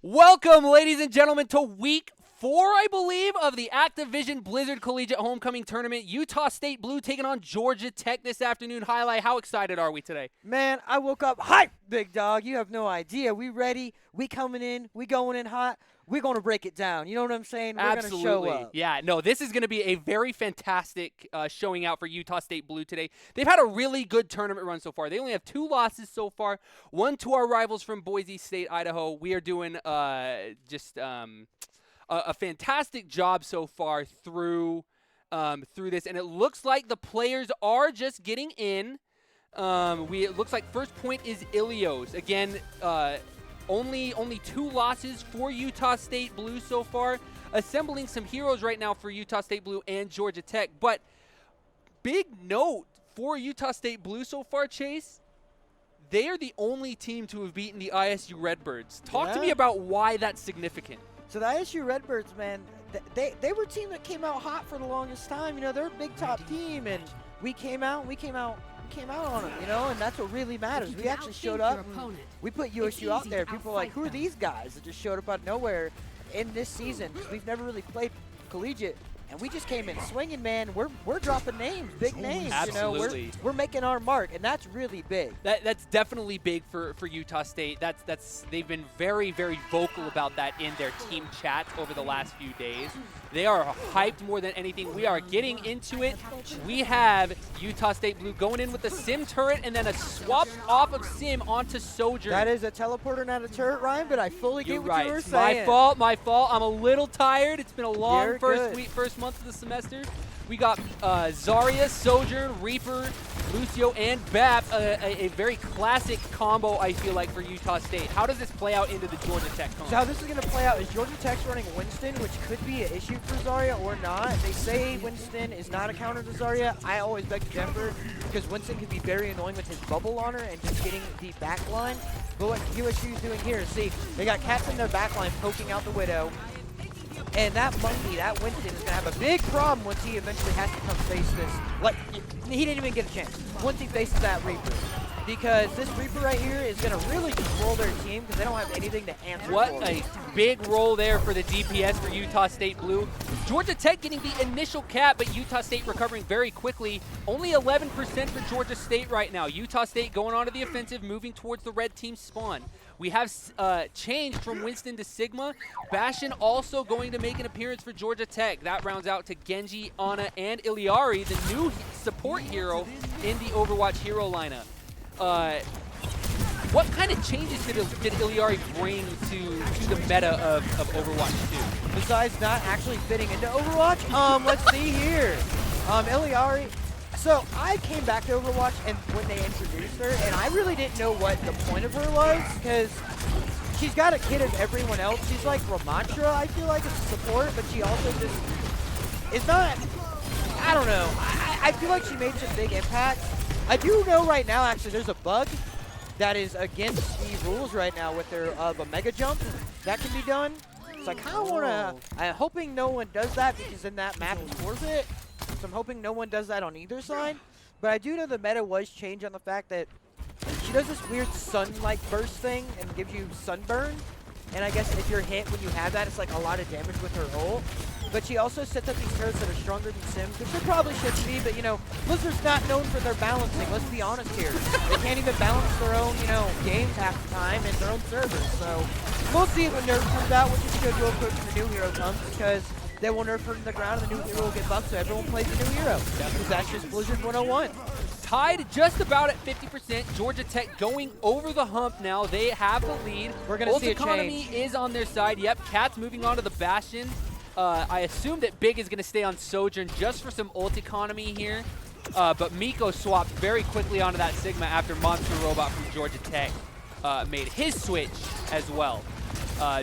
Welcome, ladies and gentlemen, to week 4, I believe, of the Activision Blizzard Collegiate Homecoming Tournament. Utah State Blue taking on Georgia Tech this afternoon. Highlight, how excited are we today? Man, I woke up hype, big dog. You have no idea. We ready. We coming in. We going in hot. We're going to break it down. You know what I'm saying? We're going to show up. Yeah, no, this is going to be a very fantastic showing out for Utah State Blue today. They've had a really good tournament run so far. They only have 2 losses so far, 1 to our rivals from Boise State, Idaho. We are doing a fantastic job so far through this, and it looks like the players are just getting in. It looks like first point is Ilios. Again, only 2 losses for Utah State Blue so far. Assembling some heroes right now for Utah State Blue and Georgia Tech. But big note for Utah State Blue so far, Chase, they are the only team to have beaten the ISU Redbirds. Talk to me about why that's significant. So the ISU Redbirds, man, they were a team that came out hot for the longest time. You know, they're a big top team, and we came out on them, you know, and that's what really matters. We actually showed up. We put USU out there. People were like, who are these guys that just showed up out of nowhere in this season? We've never really played collegiate, and we just came in swinging, man. We're dropping names, big names. Absolutely. You know, we're making our mark, and that's really big. That's definitely big for Utah State. They've been very, very vocal about that in their team chats over the last few days. They are hyped more than anything. We are getting into it. We have Utah State Blue going in with a Sim turret and then a swap off of Sim onto Sojourn. That is a teleporter, not a turret, Ryan, but I fully get what you were saying. My fault. I'm a little tired. It's been a long first month of the semester. We got Zarya, Sojourn, Reaper, Lucio, and Bap, a very classic combo, I feel like, for Utah State. How does this play out into the Georgia Tech combo? So how this is going to play out is Georgia Tech's running Winston, which could be an issue for Zarya or not. They say Winston is not a counter to Zarya. I always beg to differ because Winston can be very annoying with his bubble on her and just getting the back line. But what USU is doing here is, see, they got cats in their back line poking out the Widow. And that monkey, that Winston, is going to have a big problem once he eventually has to come face this. Like, he didn't even get a chance once he faces that Reaper. Because this Reaper right here is going to really control their team because they don't have anything to answer What for. a big roll there for the DPS for Utah State Blue. Georgia Tech getting the initial cap, but Utah State recovering very quickly. Only 11% for Georgia State right now. Utah State going on to the offensive, moving towards the red team spawn. We have changed from Winston to Sigma. Bastion also going to make an appearance for Georgia Tech. That rounds out to Genji, Ana, and Iliari, the new support hero in the Overwatch hero lineup. What kind of changes did Iliari bring to the meta of Overwatch 2? Besides not actually fitting into Overwatch, let's see here. Iliari. So I came back to Overwatch and when they introduced her, and I really didn't know what the point of her was because she's got a kit of everyone else. She's like Ramantra, I feel like, as a support, but she also just is not. I don't know. I feel like she made some big impacts. I do know right now, actually, there's a bug that is against the rules right now with their of a mega jump that can be done. So I kind of want to. I'm hoping no one does that because then that map is forfeit. So I'm hoping no one does that on either side. But I do know the meta was changed on the fact that she does this weird sun-like burst thing and gives you sunburn. And I guess if you're hit when you have that, it's like a lot of damage with her ult. But she also sets up these turrets that are stronger than Sims, which they probably should be, but, you know, Blizzard's not known for their balancing, let's be honest here. They can't even balance their own, you know, games half the time and their own servers. So we'll see when nerf comes out, which is good real quick when the new hero comes, because they will nerf her in the ground and the new hero will get buffed, so everyone plays the new hero. Because that's just Blizzard 101. Tied just about at 50%. Georgia Tech going over the hump now. They have the lead. We're going to see a economy change. is on their side. Yep, Cats moving on to the Bastion. I assume that Big is going to stay on Sojourn just for some ult economy here. But Miko swapped very quickly onto that Sigma after Monster Robot from Georgia Tech made his switch as well.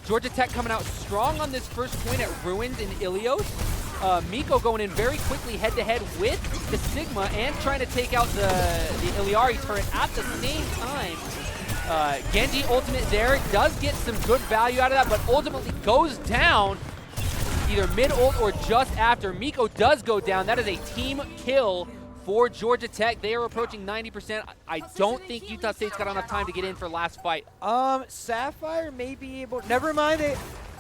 Georgia Tech coming out strong on this first point at Ruins in Ilios. Miko going in very quickly head-to-head with the Sigma and trying to take out the Iliari turret at the same time. Genji ultimate there does get some good value out of that, but ultimately goes down either mid-ult or just after. Miko does go down. That is a team kill for Georgia Tech. They are approaching 90%. I don't think Utah State's got enough time to get in for last fight. Sapphire may be able. Never mind.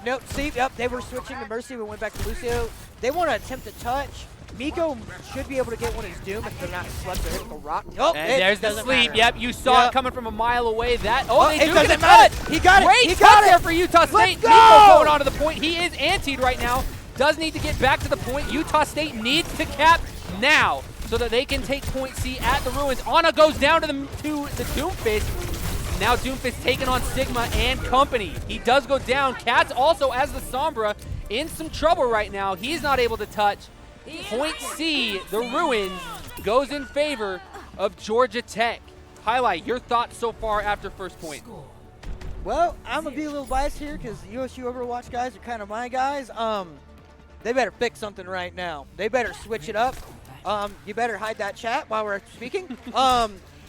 Nope. See, yep. They were switching to Mercy. We went back to Lucio. They want to attempt to touch. Miko should be able to get one of his Doom if they're not slept or hit the rock. Oh, and there's the sleep. Yep, you saw it coming from a mile away. They do get a touch. touch. He got it. Great he touch got there it. for Utah State. Let's go. Miko going on to the point. He is antied right now. Does need to get back to the point. Utah State needs to cap now so that they can take point C at the Ruins. Ana goes down to the Doomfist. Now Doomfist taking on Sigma and company. He does go down. Cats also, as the Sombra, in some trouble right now. He's not able to touch. Point C, the Ruins, goes in favor of Georgia Tech. Highlight, your thoughts so far after first point. Well, I'm going to be a little biased here because the USU Overwatch guys are kind of my guys. They better fix something right now. They better switch it up. You better hide that chat while we're speaking.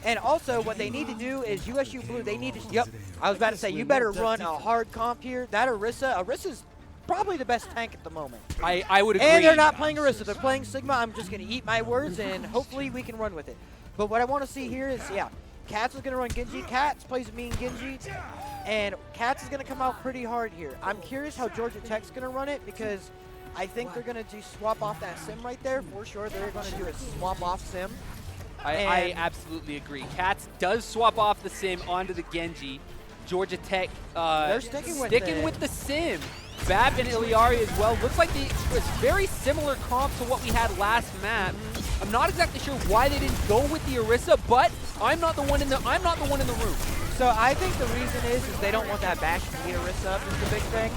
And also, what they need to do is USU Blue, they need to, I was about to say, you better run a hard comp here. That Orisa's probably the best tank at the moment. I would agree. And they're not playing Orisa, they're playing Sigma. I'm just going to eat my words, and hopefully we can run with it. But what I want to see here is, Cats is going to run Genji. Cats plays mean Genji, and Cats is going to come out pretty hard here. I'm curious how Georgia Tech's going to run it because I think they're going to swap off that sim right there for sure. They're going to do a swap off sim. I absolutely agree. Cats does swap off the sim onto the Genji. Georgia Tech they're sticking with the sim. Bab and Iliari as well. Looks like it was very similar comp to what we had last map. I'm not exactly sure why they didn't go with the Orisa, but I'm not the one in the room. So I think the reason is they don't want that bash to eat Orisa up is the big thing.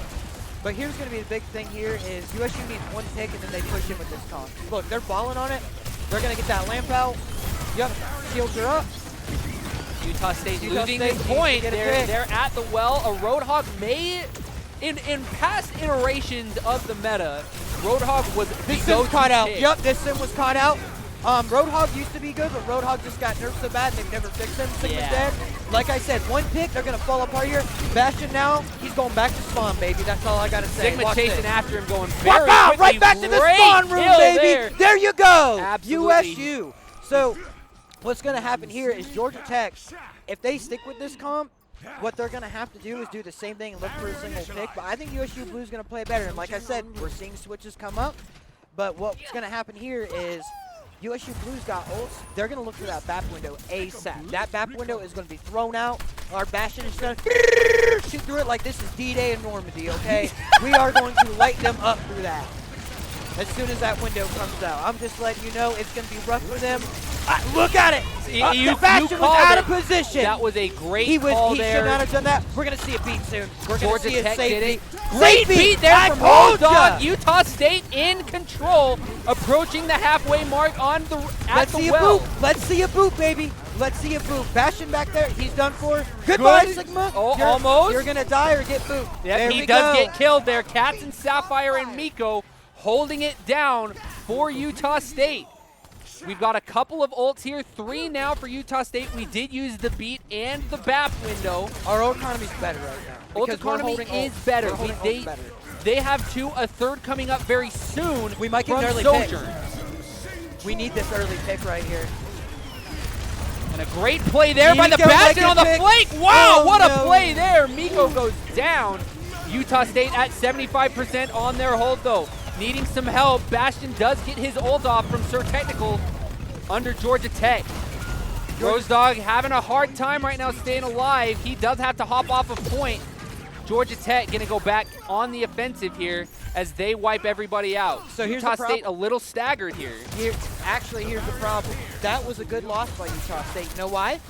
But here's going to be the big thing here is USU needs one pick and then they push in with this comp. Look, they're balling on it. They're going to get that lamp out. Yep, shields are up. Utah State losing this point. They're at the well. A Roadhog may, in past iterations of the meta, Roadhog was this sim caught out. Yep, this sim was caught out. Roadhog used to be good, but Roadhog just got nerfed so bad they've never fixed him. Sigma's dead. Like I said, one pick, they're going to fall apart here. Bastion now, he's going back to spawn, baby. That's all I got to say. Sigma Watch chasing this. after him, going very quickly. Right back to the spawn room, baby. There you go. Absolutely. USU. So what's going to happen here is Georgia Tech, if they stick with this comp, what they're going to have to do is do the same thing and look for a single pick. But I think USU Blue is going to play better. And like I said, we're seeing switches come up. But what's going to happen here is USU Blue's got ults. They're going to look for that BAP window ASAP. That BAP window is going to be thrown out. Our Bastion is going to shoot through it like this is D-Day in Normandy, okay? We are going to light them up through that as soon as that window comes out. I'm just letting you know it's going to be rough for them. Look at it. The Bastion was out of position. That was a great call there. He should not have done that. We're going to see a beat soon. We're going to see a safety. Great beat there from Roadhog. Utah State in control, approaching the halfway mark at the well. Let's see a boot, baby. Let's see a boot. Bastion back there. He's done for. Goodbye, Sigma. Oh, almost. You're going to die or get boot. Yep, he does get killed there. Cats and Sapphire and Miko holding it down for Utah State. We've got a couple of ults here, 3 now for Utah State. We did use the beat and the BAP window. Our ult economy is better right now. Ult economy is better. They have 2, a third coming up very soon. We might get an early Sojourn. We need this early pick right here. And a great play there by the Bastion on the flank. Wow, what a play there. Miko goes down. Utah State at 75% on their hold though. Needing some help. Bastion does get his ult off from Sir Technical under Georgia Tech. Rosedog having a hard time right now staying alive. He does have to hop off a point. Georgia Tech going to go back on the offensive here as they wipe everybody out. So here's Utah State a little staggered here. Actually, here's the problem. That was a good loss by Utah State. You know why?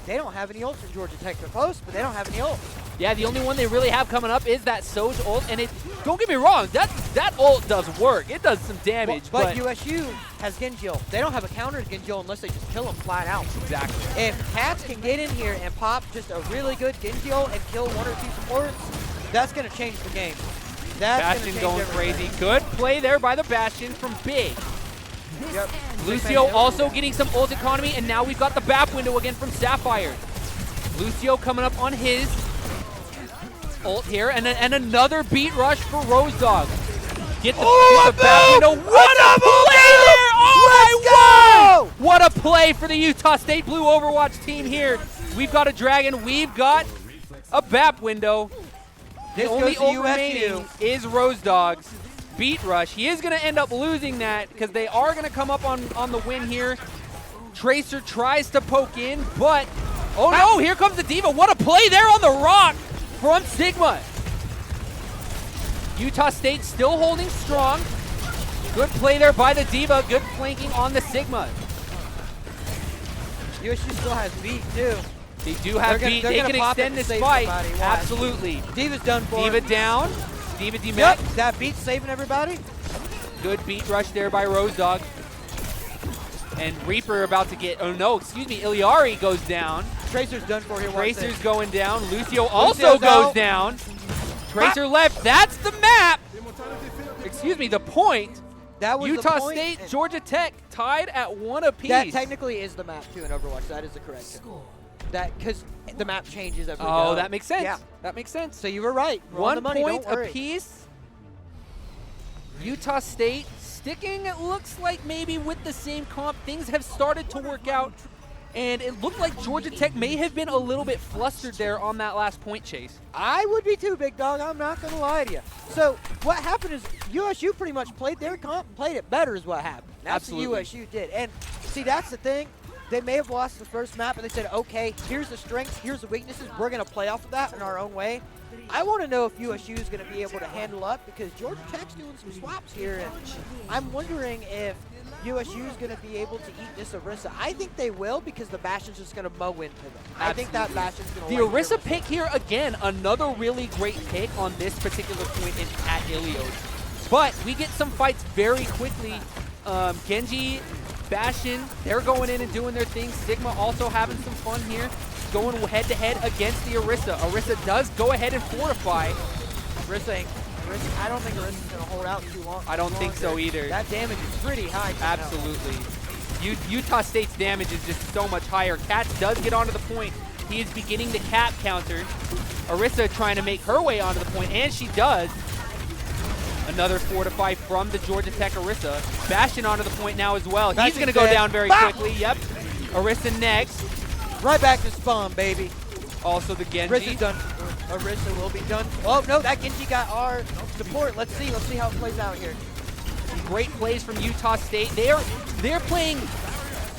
They don't have any ults for Georgia Tech. They're close, but they don't have any ults. Yeah, the only one they really have coming up is that Soj ult, and don't get me wrong, that ult does work. It does some damage. But USU has Genji ult. They don't have a counter to Genji ult unless they just kill him flat out. Exactly. If Cats can get in here and pop just a really good Genji ult and kill 1 or 2 supports, that's going to change the game. Bastion going crazy. Good play there by the Bastion from Big. Yep. Lucio also getting some ult economy, and now we've got the BAP window again from Sapphire. Lucio coming up on his ult here, and another beat rush for Rosedog. Get the BAP window. What a play there! Oh my word! What a play for the Utah State Blue Overwatch team here. We've got a Dragon. We've got a BAP window. The only ult remaining is Rose Dogs. Beat Rush. He is going to end up losing that because they are going to come up on the win here. Tracer tries to poke in, but oh no, here comes the D.Va. What a play there on the rock from Sigma. Utah State still holding strong. Good play there by the D.Va. Good flanking on the Sigma. USU still has beat too. They do have beat. They can extend this fight. Absolutely. D.Va's done for D.Va him. down. D.Va demech. Yep, that beat saving everybody. Good beat rush there by Rose Dog. And Reaper about to get, oh no, excuse me, Iliari goes down. Tracer's done for here. Tracer's going down. Lucio also goes down. Tracer left. That's the map. Excuse me, the point. That was Utah the point. State, Georgia Tech tied at 1 apiece. That technically is the map too in Overwatch. That is the correct. That because the map changes every Oh, go. that makes sense. Yeah. That makes sense. So you were right. We're on 1 the money, point don't worry. apiece. Utah State sticking, it looks like maybe with the same comp. Things have started to work out. And it looked like Georgia Tech may have been a little bit flustered there on that last point chase. I would be too, big dog. I'm not going to lie to you. So what happened is USU pretty much played their comp and played it better is what happened. That's Absolutely. what USU did. And see, that's the thing. They may have lost the first map, and they said, okay, here's the strengths, here's the weaknesses. We're going to play off of that in our own way. I want to know if USU is going to be able to handle up because Georgia Tech's doing some swaps here, and I'm wondering if USU is going to be able to eat this Orisa. I think they will because the Bastion's just going to mow into them. I think that Bastion's going to The Orisa pick here, again, another really great pick on this particular point at Ilios. But we get some fights very quickly. Genji, Bastion, they're going in and doing their thing. Sigma also having some fun here, going head-to-head against the Orisa. Orisa does go ahead and fortify. I don't think Orisa's going to hold out too long. I don't think so either. That damage is pretty high. Absolutely. Utah State's damage is just so much higher. Katz does get onto the point. He is beginning the cap counter. Orisa trying to make her way onto the point, and she does. Another fortify from the Georgia Tech Orisa. Bastion onto the point now as well. He's going to go down very quickly. Yep. Orisa next. Right back to spawn, baby. Also the Genji. Orisa's done. Orisa will be done. Oh, no, that Genji got our support. Let's see how it plays out here. Great plays from Utah State. They're playing,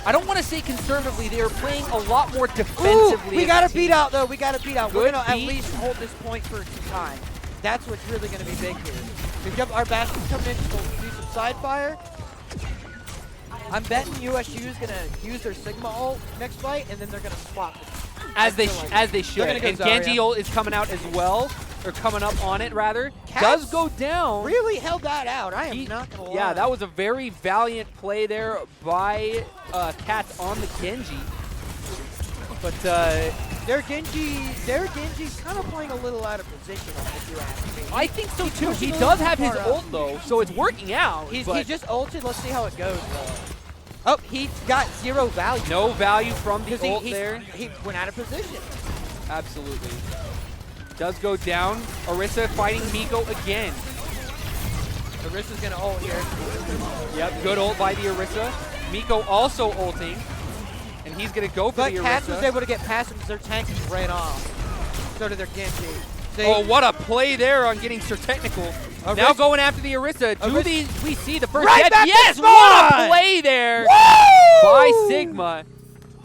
I don't want to say conservatively, they're playing a lot more defensively. Ooh, we got to beat out, though. We got to beat out. We're Good going to at beat. least hold this point for some time. That's what's really going to be big here. Because our Bastion's coming in to do some side fire. I'm betting USU is going to use their Sigma ult next fight, and then they're going to swap it. As they should. And Genji ult is coming out as well, or coming up on it rather. Katz does go down. Really held that out. I am not going to lie. Yeah, that was a very valiant play there by Katz on the Genji. But their Genji's kind of playing a little out of position on this, you ask me. I think so too. He does have his ult though, so it's working out. He just ulted. Let's see how it goes. Oh, he got 0 value. No value from the ult there. He went out of position. Absolutely. Does go down. Orisa fighting Miko again. Orisa's going to ult here. Yep, good ult by the Orisa. Miko also ulting. And he's going to go for the Orisa. But Katz was able to get past him because their tank ran off. So did their Genji. Oh, what a play there on getting Sir Technical. Now going after the Orisa. We see the first dead? Yes, what a play there by Sigma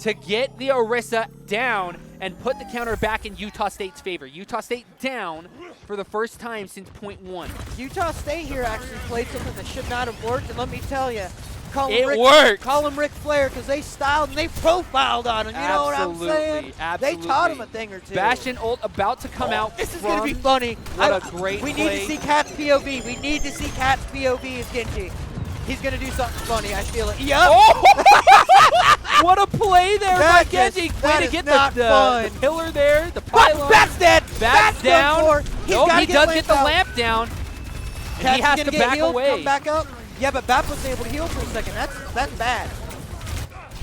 to get the Orisa down and put the counter back in Utah State's favor. Utah State down for the first time since point 1. Utah State here actually played something that should not have worked, and let me tell you, call him Ric Flair because they styled and they profiled on him. You know what I'm saying? Absolutely. They taught him a thing or two. Bastion ult about to come out. This is going to be funny. What a great We play. need to see Kat's POV. We need to see Kat's POV as Genji. He's going to do something funny. I feel it. Yep. Oh! What a play there by Genji. Way to get the pillar there, the pylon. Bat's dead. Bat's down. No, he does get the lamp down. And he has to back away. Come back up. Yeah, but Bat wasn't able to heal for a second. That's bad.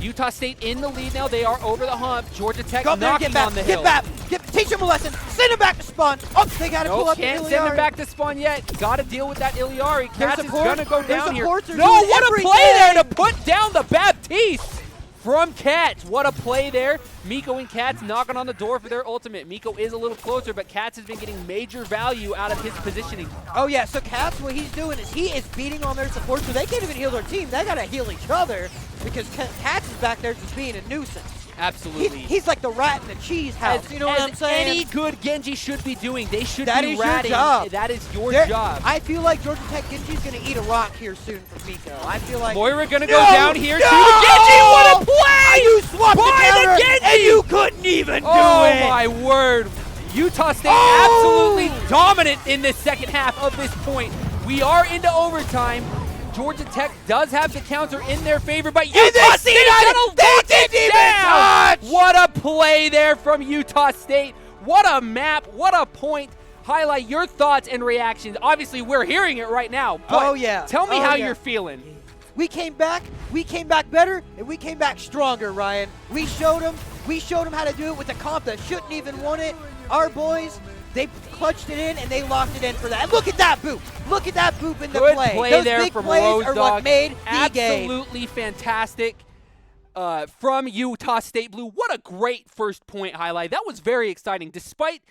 Utah State in the lead now. They are over the hump. Georgia Tech Go up there, knocking get back, on the hill. get back, teach him a lesson. Send him back to spawn. Oh, they got to pull up can't the send him Iliari. back to spawn yet. Got to deal with that Iliari. Cats is support. going to go Their down here. supports are No, doing what a everything. play there to put down the Baptiste from Cats. What a play there. Miko and Cats knocking on the door for their ultimate. Miko is a little closer, but Cats has been getting major value out of his positioning. Oh, yeah, so Cats, what he's doing is he is beating on their support, so they can't even heal their team. They got to heal each other because Cats is back there just being a nuisance. Absolutely. He's like the rat in the cheese house. You know what I'm saying? Any good Genji should be doing. They should That be is your ratting. job. That is your They're- job. I feel like Georgia Tech Genji's going to eat a rock here soon from Miko. I feel like Moira gonna go No! down here No! to the Genji. What a play! You swapped the By the counter, Genji! and you couldn't even do Oh it. my word. Utah State Oh! absolutely dominant in this second half of this point. We are into overtime. Georgia Tech does have the counter in their favor, but Utah State didn't even touch. What a play there from Utah State. What a map. What a point. Highlight your thoughts and reactions. Obviously, we're hearing it right now, but Oh, yeah. tell me Oh, how yeah. you're feeling. We came back better, and we came back stronger, Ryan. We showed them how to do it with a comp that shouldn't even want it. Our boys, they clutched it in, and they locked it in for that. And look at that boop. Look at that boop in the Good play. play Those there big from plays Rose are Dog. what made the game. Absolutely fantastic from Utah State Blue. What a great first point highlight. That was very exciting, despite,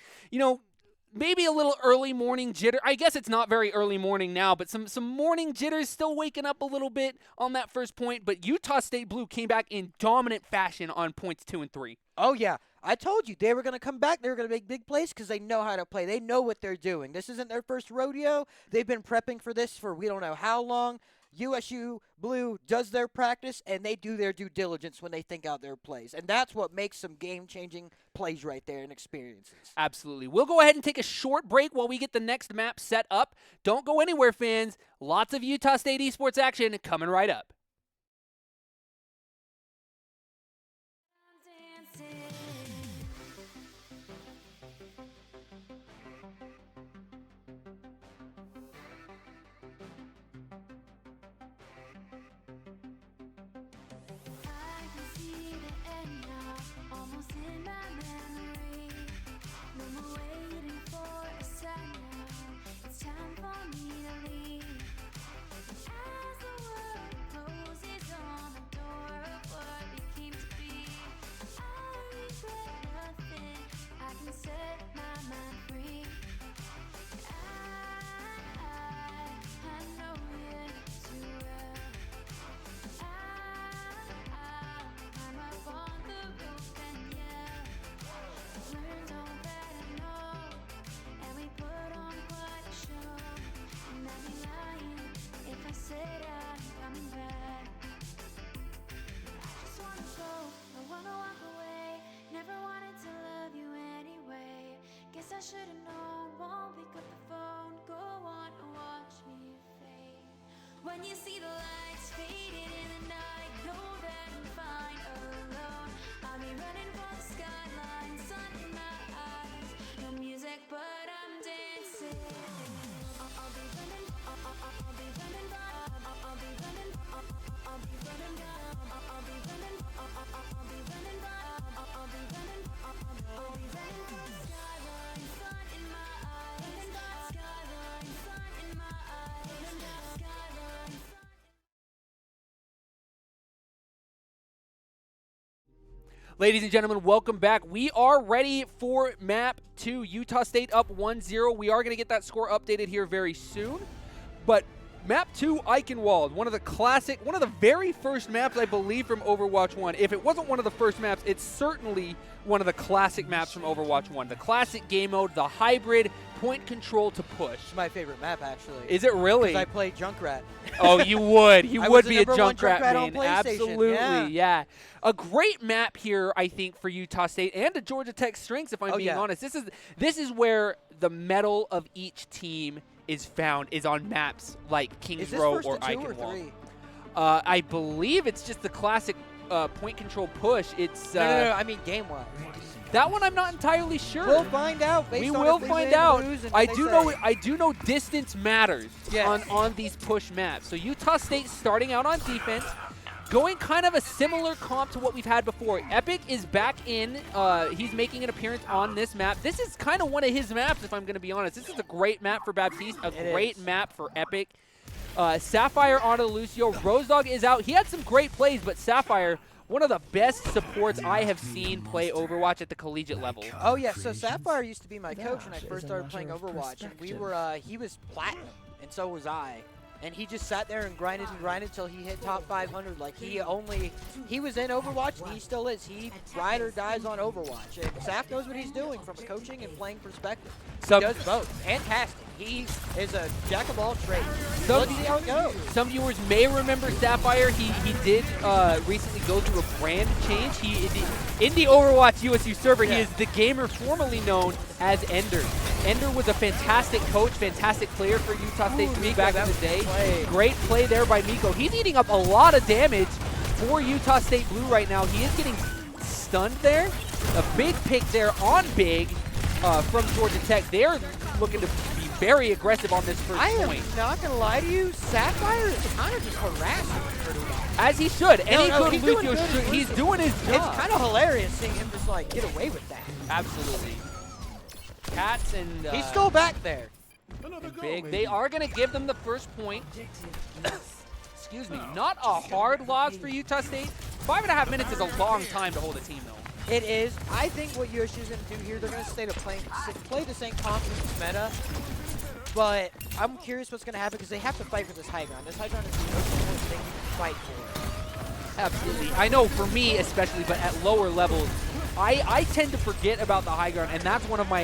maybe a little early morning jitter. I guess it's not very early morning now, but some morning jitters, still waking up a little bit on that first point. But Utah State Blue came back in dominant fashion on points 2 and 3. Oh, yeah. I told you they were going to come back. They were going to make big plays because they know how to play. They know what they're doing. This isn't their first rodeo. They've been prepping for this for we don't know how long. USU Blue does their practice, and they do their due diligence when they think out their plays. And that's what makes some game-changing plays right there and experiences. Absolutely. We'll go ahead and take a short break while we get the next map set up. Don't go anywhere, fans. Lots of Utah State Esports action coming right up. I should've known, won't pick up the phone, go on and watch me fade. When you see the lights fading in the night, know that I'm fine alone. I'll be running for the skyline, sun in my eyes. No music, but I'm dancing. I'll be running, I'll be running, I'll be running, I'll be running, I'll be running, I'll be running, I'll be running, I'll be running for the skyline, sun in my eyes. Skyline, sun in my eyes. Skyline, sun. Ladies and gentlemen, welcome back. We are ready for map 2. Utah State up 1-0. We are going to get that score updated here very soon. But map 2, Eichenwald, one of the very first maps, I believe, from Overwatch 1. If it wasn't one of the first maps, it's certainly one of the classic maps from Overwatch 1. The classic game mode, the hybrid point control to push. It's my favorite map, actually. Is it really? Because I play Junkrat. Oh, you would. You I would was be a the number one Junkrat Junkrat on main. PlayStation, Absolutely, yeah. A great map here, I think, for Utah State and to Georgia Tech's strengths, if I'm being honest. This is where the mettle of each team is found, is on maps like Kings Row or Eichenwald. I believe it's just the classic point control push. It's No, I mean game-wise. that one I'm not entirely sure. We'll find out. We will find out. I do know distance matters Yes. on these push maps. So Utah State starting out on defense. going kind of a similar comp to what we've had before. Epic is back in. He's making an appearance on this map. This is kind of one of his maps, if I'm going to be honest. This is a great map for Baptiste, a great map for Epic. Sapphire onto Lucio. Rosedog is out. He had some great plays, but Sapphire, one of the best supports I have seen play Overwatch at the collegiate level. Oh yeah, so Sapphire used to be my coach when I first started playing Overwatch, and we were he was platinum, and so was I. And he just sat there and grinded until he hit top 500. Like he was in Overwatch and he still is. He ride or dies on Overwatch. And Saf knows what he's doing from a coaching and playing perspective. He does both, and casting. He is a jack of all trades. Let's see how it goes. Some viewers may remember Sapphire. He did recently go through a brand change. In the Overwatch USU server, he is the gamer formerly known as Ender. Ender was a fantastic coach, fantastic player for Utah State Blue back in the day. Great play there by Miko. He's eating up a lot of damage for Utah State Blue right now. He is getting stunned there. A big pick there on Big from Georgia Tech. They're looking to be very aggressive on this first point. I am not going to lie to you. Sapphire is kind of just harassing pretty much. As he should. Any good Lucio should. He's doing his job. It's kind of hilarious seeing him just like get away with that. Absolutely. Cats and he's still back there. And Big. They are going to give them the first point. Excuse me. Not a hard loss for Utah State. 5.5 minutes is a long time to hold a team, though. It is. I think what USU is going to do here, they're going to stay to play the same comp as meta. But I'm curious what's going to happen because they have to fight for this high ground. This high ground is the most important thing you can fight for. Absolutely. I know for me especially, but at lower levels, I tend to forget about the high ground, and that's one of my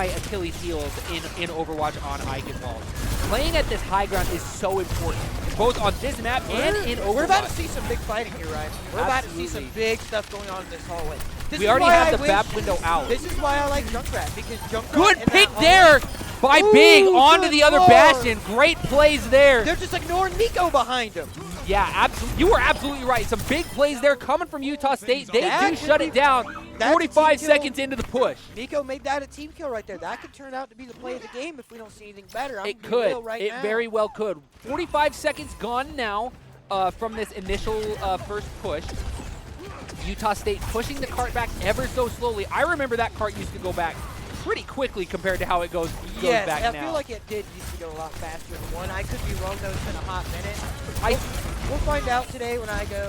Achilles heels in Overwatch on Eichenwald. Playing at this high ground is so important, both on this map and in Overwatch. We're about to see some big fighting here, Ryan. We're about to see some big stuff going on in this hallway. We already have the BAP window out. This is why I like Junkrat, because Junkrat good pick there by Big onto the other Bastion. Great plays there. They're just ignoring Nico behind him. Yeah, absolutely. You were absolutely right. Some big plays there coming from Utah State. They do shut it down 45 seconds into the push. Nico made that a team kill right there. That could turn out to be the play of the game if we don't see anything better. It could. It very well could. 45 seconds gone now from this initial first push. Utah State pushing the cart back ever so slowly. I remember that cart used to go back pretty quickly compared to how it goes back now. I feel like it did used to go a lot faster than one. I could be wrong though, it's been a hot minute. We'll find out today when I go,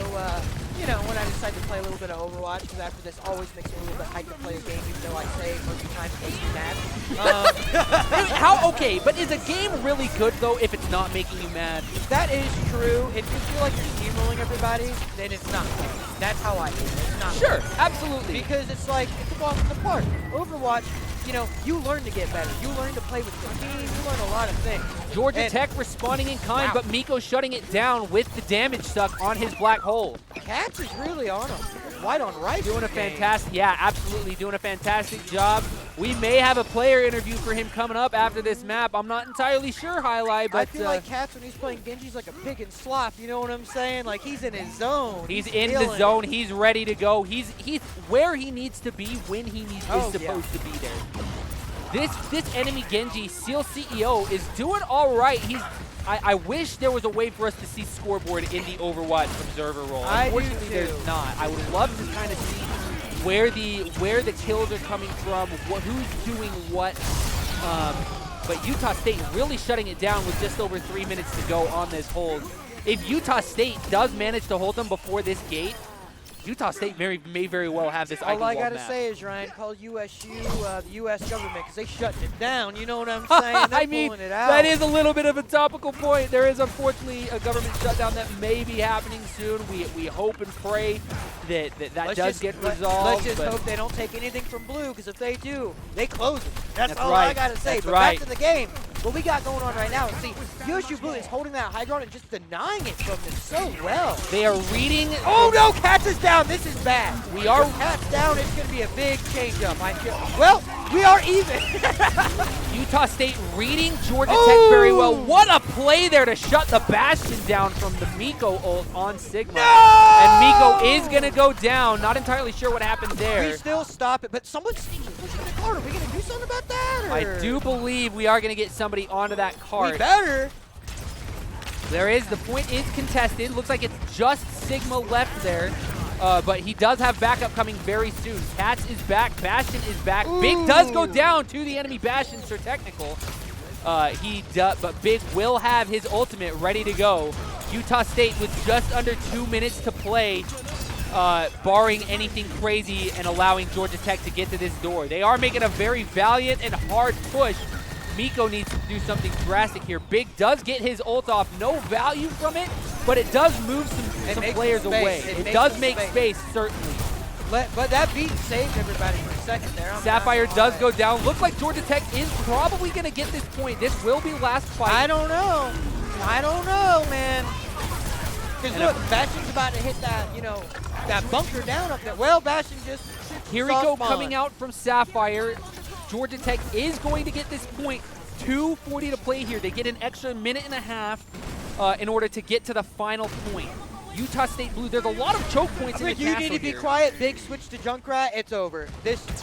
when I decide to play a little bit of Overwatch, because after this always makes me a little bit hyped to play a game, even though I say most of the time it makes me mad. Okay, but is a game really good though if it's not making you mad? That is true. If you feel like you're steamrolling everybody, then it's not fun. That's how I feel. It's not Sure, fun. absolutely. Because it's like, it's a walk in the park. Overwatch, you learn to get better. You learn to play with your team. You learn a lot of things. Georgia Tech responding in kind, but Miko shutting it down with the damage suck on his black hole. Cats is really on him. White on right. Doing a fantastic, absolutely doing a fantastic job. We may have a player interview for him coming up after this map. I'm not entirely sure, Highlight, but I feel like Cats when he's playing Genji's like a pig in slop. You know what I'm saying? Like he's in his zone. He's in the zone. He's ready to go. He's where he needs to be when he is supposed to be there. This enemy Genji, Seal CEO, is doing all right. I wish there was a way for us to see scoreboard in the Overwatch observer role. Unfortunately, there's not. I would love to kind of see where the kills are coming from, who's doing what. But Utah State really shutting it down with just over 3 minutes to go on this hold. If Utah State does manage to hold them before this gate, Utah State may very well have this. All I gotta say is, Ryan, call USU the U.S. government because they shutting it down. You know what I'm saying? They're pulling it out. That is a little bit of a topical point. There is unfortunately a government shutdown that may be happening soon. We hope and pray that does get resolved. Let's just hope they don't take anything from Blue, because if they do, they close it. That's all right. I gotta say. That's but back to the game. What we got going on right now is, see, USU Blue is holding that high ground and just denying it from them so well. They are reading. Oh no, Cats is down. This is bad. We are Cats down. It's going to be a big change up. Well, we are even. Utah State reading Georgia Tech very well. What a play there to shut the Bastion down from the Miko ult on Sigma. No! And Miko is going to go down. Not entirely sure what happened there. We still stop it, but someone's pushing the cart. Are we going to do something about that? Or? I do believe we are going to get somebody onto that cart. We better. There is. The point is contested. Looks like it's just Sigma left there. But he does have backup coming very soon. Cats is back. Bastion is back. Ooh. Big does go down to the enemy Bastion, Sir Technical. But Big will have his ultimate ready to go. Utah State with just under 2 minutes to play, barring anything crazy and allowing Georgia Tech to get to this door. They are making a very valiant and hard push. Miko needs to do something drastic here. Big does get his ult off. No value from it, but it does move some players away. It does make space, certainly. But that beat saved everybody for a second there. Sapphire does go down. Looks like Georgia Tech is probably going to get this point. This will be last fight. I don't know. I don't know, man. Because look, Bastion's about to hit that, that bunker down up there. Well, Bastion just Here we go, coming out from Sapphire. Georgia Tech is going to get this point. 2:40 to play here. They get an extra minute and a half in order to get to the final point. Utah State Blue, there's a lot of choke points in the castle. You need to be quiet. Big switch to Junkrat. It's over.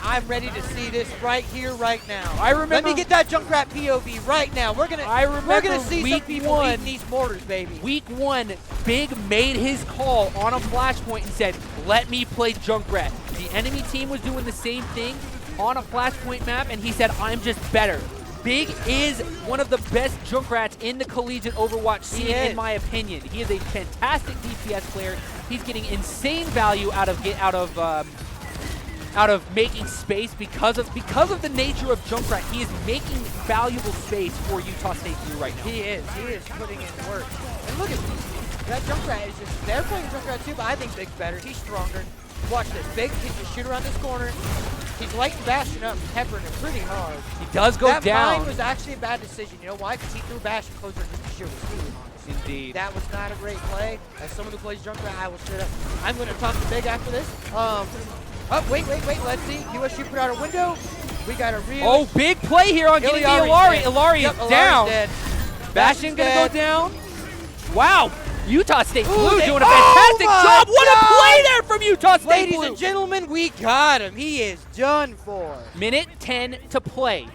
I'm ready to see this right here, right now. I remember. Let me get that Junkrat POV right now. We're gonna see some people eating these mortars, baby. Week 1, Big made his call on a flashpoint and said, "Let me play Junkrat." The enemy team was doing the same thing on a flashpoint map, and he said, "I'm just better." Big is one of the best Junkrats in the collegiate Overwatch scene, in my opinion. He is a fantastic DPS player. He's getting insane value out of making space because of the nature of Junkrat. He is making valuable space for Utah State Blue right now. He is putting in work. And look at that Junkrat is just. They're playing Junkrat too, but I think Big's better. He's stronger. Watch this. Big can just shoot around this corner. He's lighting Bastion up, peppering him pretty hard. He does go down. That mine was actually a bad decision. You know why? Because he threw Bastion closer just to shoot his team. Indeed. That was not a great play. As someone who plays Junkrat, I will straight up. I'm going to talk to Big after this. Oh, wait. Let's see. USU put out a window. We got a real. Oh, big play here on getting the Illari. Illari is down. Dead. Bastion going to go down. Wow. Utah State Blue doing a oh fantastic job. What a play there from Utah State Ladies Blue. and gentlemen, we got him. He is done for. Minute 10 to play.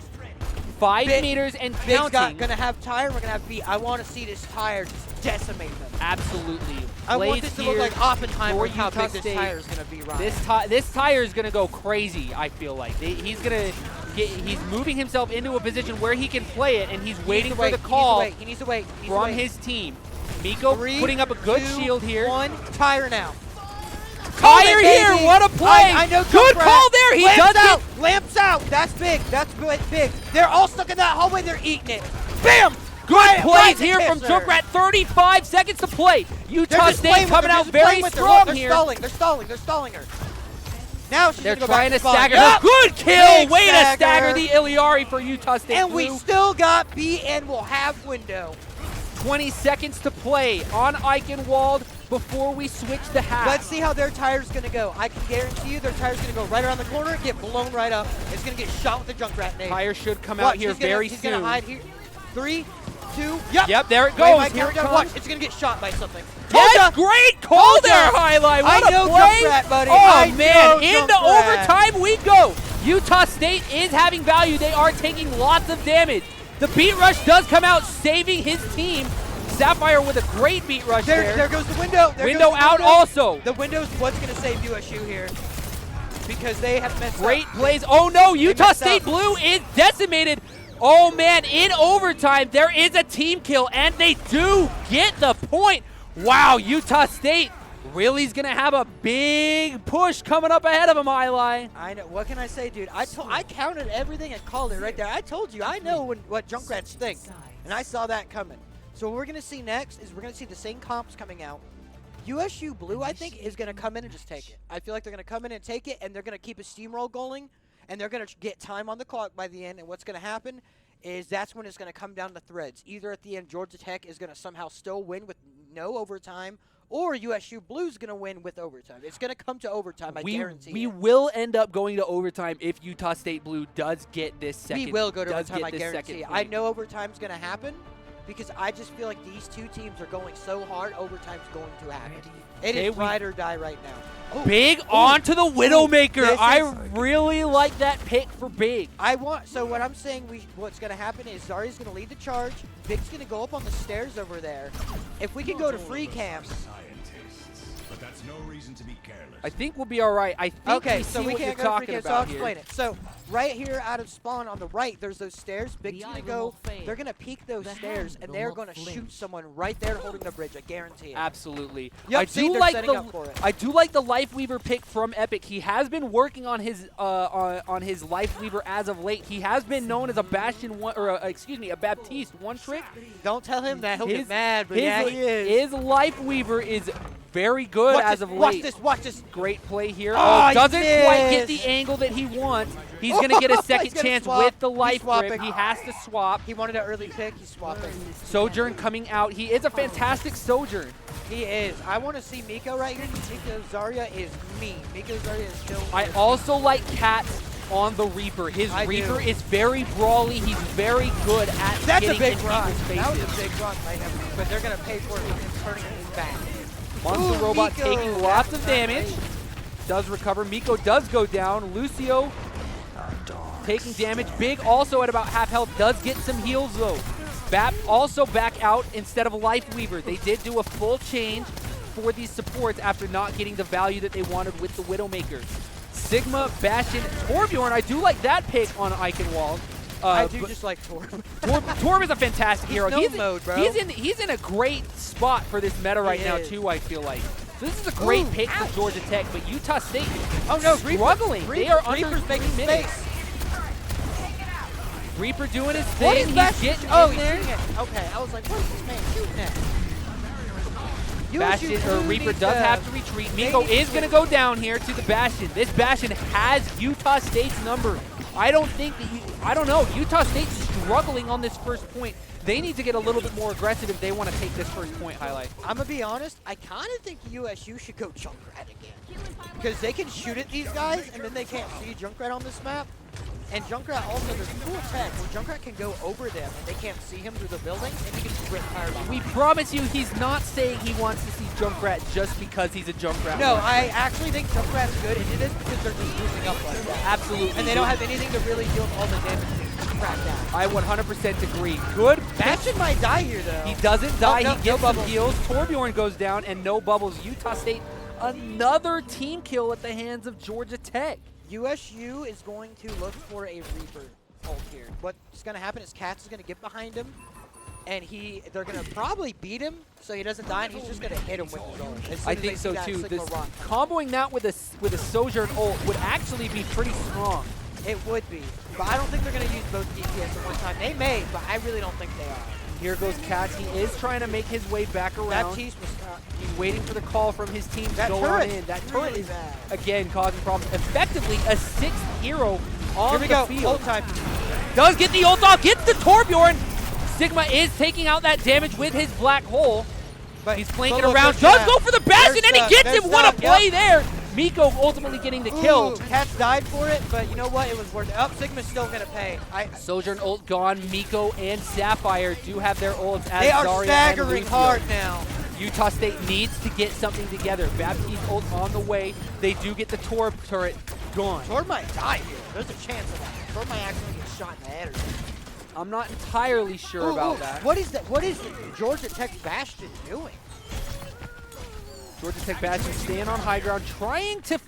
5 meters and Big's counting. going to have tire. We're going to have beat. I want to see this tire just decimate them. Absolutely. I want this to look like Oppenheimer, how big this tire is going to be, right? This tire is going to go crazy, I feel like. He's moving himself into a position where he can play it, and he's waiting for the call He needs to wait. from his team. Miko putting up a good shield here. 1, tire now. Tire here, what a play! I know. Good call there. He does out. Lamps out. That's big. That's big. They're all stuck in that hallway. They're eating it. Bam! Good plays here from Junkrat. 35 seconds to play. Utah State coming out very strong here. They're stalling her. Now they're trying to stagger her. Good kill. Way to stagger the Illari for Utah State And Blue. we still got B and we'll have window. 20 seconds to play on Eichenwald before we switch the half. Let's see how their tire's going to go. I can guarantee you their tire's going to go right around the corner, get blown right up. It's going to get shot with the Junkrat nade. Tire should come out here very soon. He's going to hide here. 3, 2, Yep, there it goes. Here it comes. Watch, it's going to get shot by something. Yes, great call there, Highlight. What a play. Junkrat, buddy. Oh, man, into overtime we go. Utah State is having value. They are taking lots of damage. The beat rush does come out, saving his team. Sapphire with a great beat rush there. There goes the window. Window out also. The window's what's going to save USU here because they have messed up. Great plays. Oh, no, Utah State Blue is decimated. Oh, man, in overtime, there is a team kill, and they do get the point. Wow, Utah State really is going to have a big push coming up ahead of him, Eli. I know. What can I say, dude? I counted everything and called it right there. I told you. I know what Junkrats think, and I saw that coming. So what we're going to see next is we're going to see the same comps coming out. USU Blue, I think, is going to come in and just take it. I feel like they're going to come in and take it, and they're going to keep a steamroll going, and they're going to get time on the clock by the end, and what's going to happen is that's when it's going to come down to threads. Either at the end, Georgia Tech is going to somehow still win with no overtime, or USU Blue's going to win with overtime. It's going to come to overtime, I guarantee We it. will end up going to overtime if Utah State Blue does get this second. We will go to overtime, I guarantee it. I know overtime's going to happen, because I just feel like these two teams are going so hard, overtime's going to happen. It Okay, is ride or die right now. Oh, Big onto the Widowmaker. This I is- really like that pick for Big. So what I'm saying, what's going to happen is Zarya's going to lead the charge. Big's going to go up on the stairs over there. If we can go to free camps. But that's no reason to be careless. I think we'll be all right. I think Okay, we so see we what you're can't go to free talking camps, so I'll about explain here. it. So right here out of spawn on the right, there's those stairs. Big's going to go, they're going to peek those stairs, and they're going to shoot someone right there holding the bridge. I guarantee it. Absolutely. Yep, I see, do they're like setting up for it. I do like the Lifeweaver pick from Epic. He has been working on his Lifeweaver as of late. He has been known as a Bastion one, or a Baptiste one trick. Don't tell him that. He'll His- get mad, but his, yeah, he is. His Lifeweaver is very good as of late. Watch this. Great play here. Oh, he Doesn't quite get missed. the angle that he wants. He's going to get a second He's gonna chance swap. with the He's life grip. swapping. He has to swap. He wanted an early pick. He's swapping. Sojourn coming out. He is a fantastic Sojourn. He is. I want to see Miko right here. Miko Zarya is mean. Miko Zarya is killing. I also like Cat on the Reaper. His I Reaper do. is very brawly. He's very good at That's getting a big in run. people's That was faces. a big run by him, but they're gonna pay for it and turning his back. Monster Ooh, Robot Miko. taking lots That of was damage. nice. Does recover. Miko does go down. Lucio taking damage. Big also at about half health. Does get some heals though. Bap also back out instead of a Lifeweaver. They did do a full change for these supports after not getting the value that they wanted with the Widowmaker. Sigma, Bastion, Torbjorn. I do like that pick on Eichenwald. I do but just like Torb. Torb is a fantastic hero. no mode, bro. He's in a great spot for this meta right now is. too, I feel like. So this is a great Ooh, pick ouch. for Georgia Tech, but Utah State Oh no, struggling. They are under Reaper's 3 making minutes. space. Reaper doing his What thing. is He's that? getting Oh, in he's there. shooting it. Okay, I was like, what is this man shooting at? Bastion or USU Reaper needs does to- have to retreat. Miko need is to- going to go down here to the Bastion. This Bastion has Utah State's number. I don't know. Utah State's struggling on this first point. They need to get a little bit more aggressive if they want to take this first point highlight. I'm gonna be honest. I kind of think USU should go Junkrat again because they can shoot at these guys and then they can't see Junkrat on this map. And Junkrat also, there's cool tech where Junkrat can go over them and they can't see him through the building and he can rip fire behind. We promise you he's not saying he wants to see Junkrat just because he's a Junkrat. No, player. I actually think Junkrat's good into this because they're just moving up like that. Absolutely. And they don't have anything to really deal with all the damage to crack down. I 100% agree. Good. Bastion might die here though. He doesn't die. no, He no gets some bubbles. heals. Torbjorn goes down and no bubbles. Utah State, another team kill at the hands of Georgia Tech. USU is going to look for a Reaper ult here. What's going to happen is Katz is going to get behind him, and they're going to probably beat him so he doesn't die, and he's just going to hit him with his ult. as soon I as they think see so that too. signal This, rock. comboing that with a Sojourn ult would actually be pretty strong. It would be, but I don't think they're going to use both DPS at one time. They may, but I really don't think they are. Here goes Katz. He is trying to make his way back around. Baptiste was He's waiting for the call from his team to that go turret. on in. That turret really is, bad. again, causing problems. Effectively, a 6th hero on Here we the go. field. Ult time. Does get the ult off, gets the Torbjorn. Sigma is taking out that damage with his black hole. But He's flanking look, around, there's does that. go for the Bastion, There's and he that. gets There's him. What a that. play Yep. there. Miko ultimately getting the kill. Ooh, Katz died for it, but you know what? It was worth it. Sigma's still going to pay. Sojourn ult gone. Miko and Sapphire do have their ults as They are Zarya and staggering Lucio. hard now. Utah State needs to get something together. Baptiste ult on the way. They do get the Torb turret gone. Torb might die here. There's a chance of that. Torb might actually get shot in the head or something. I'm not entirely sure about that. What is that? What is Georgia Tech Bastion doing? Georgia Tech Bastion staying on high ground, trying to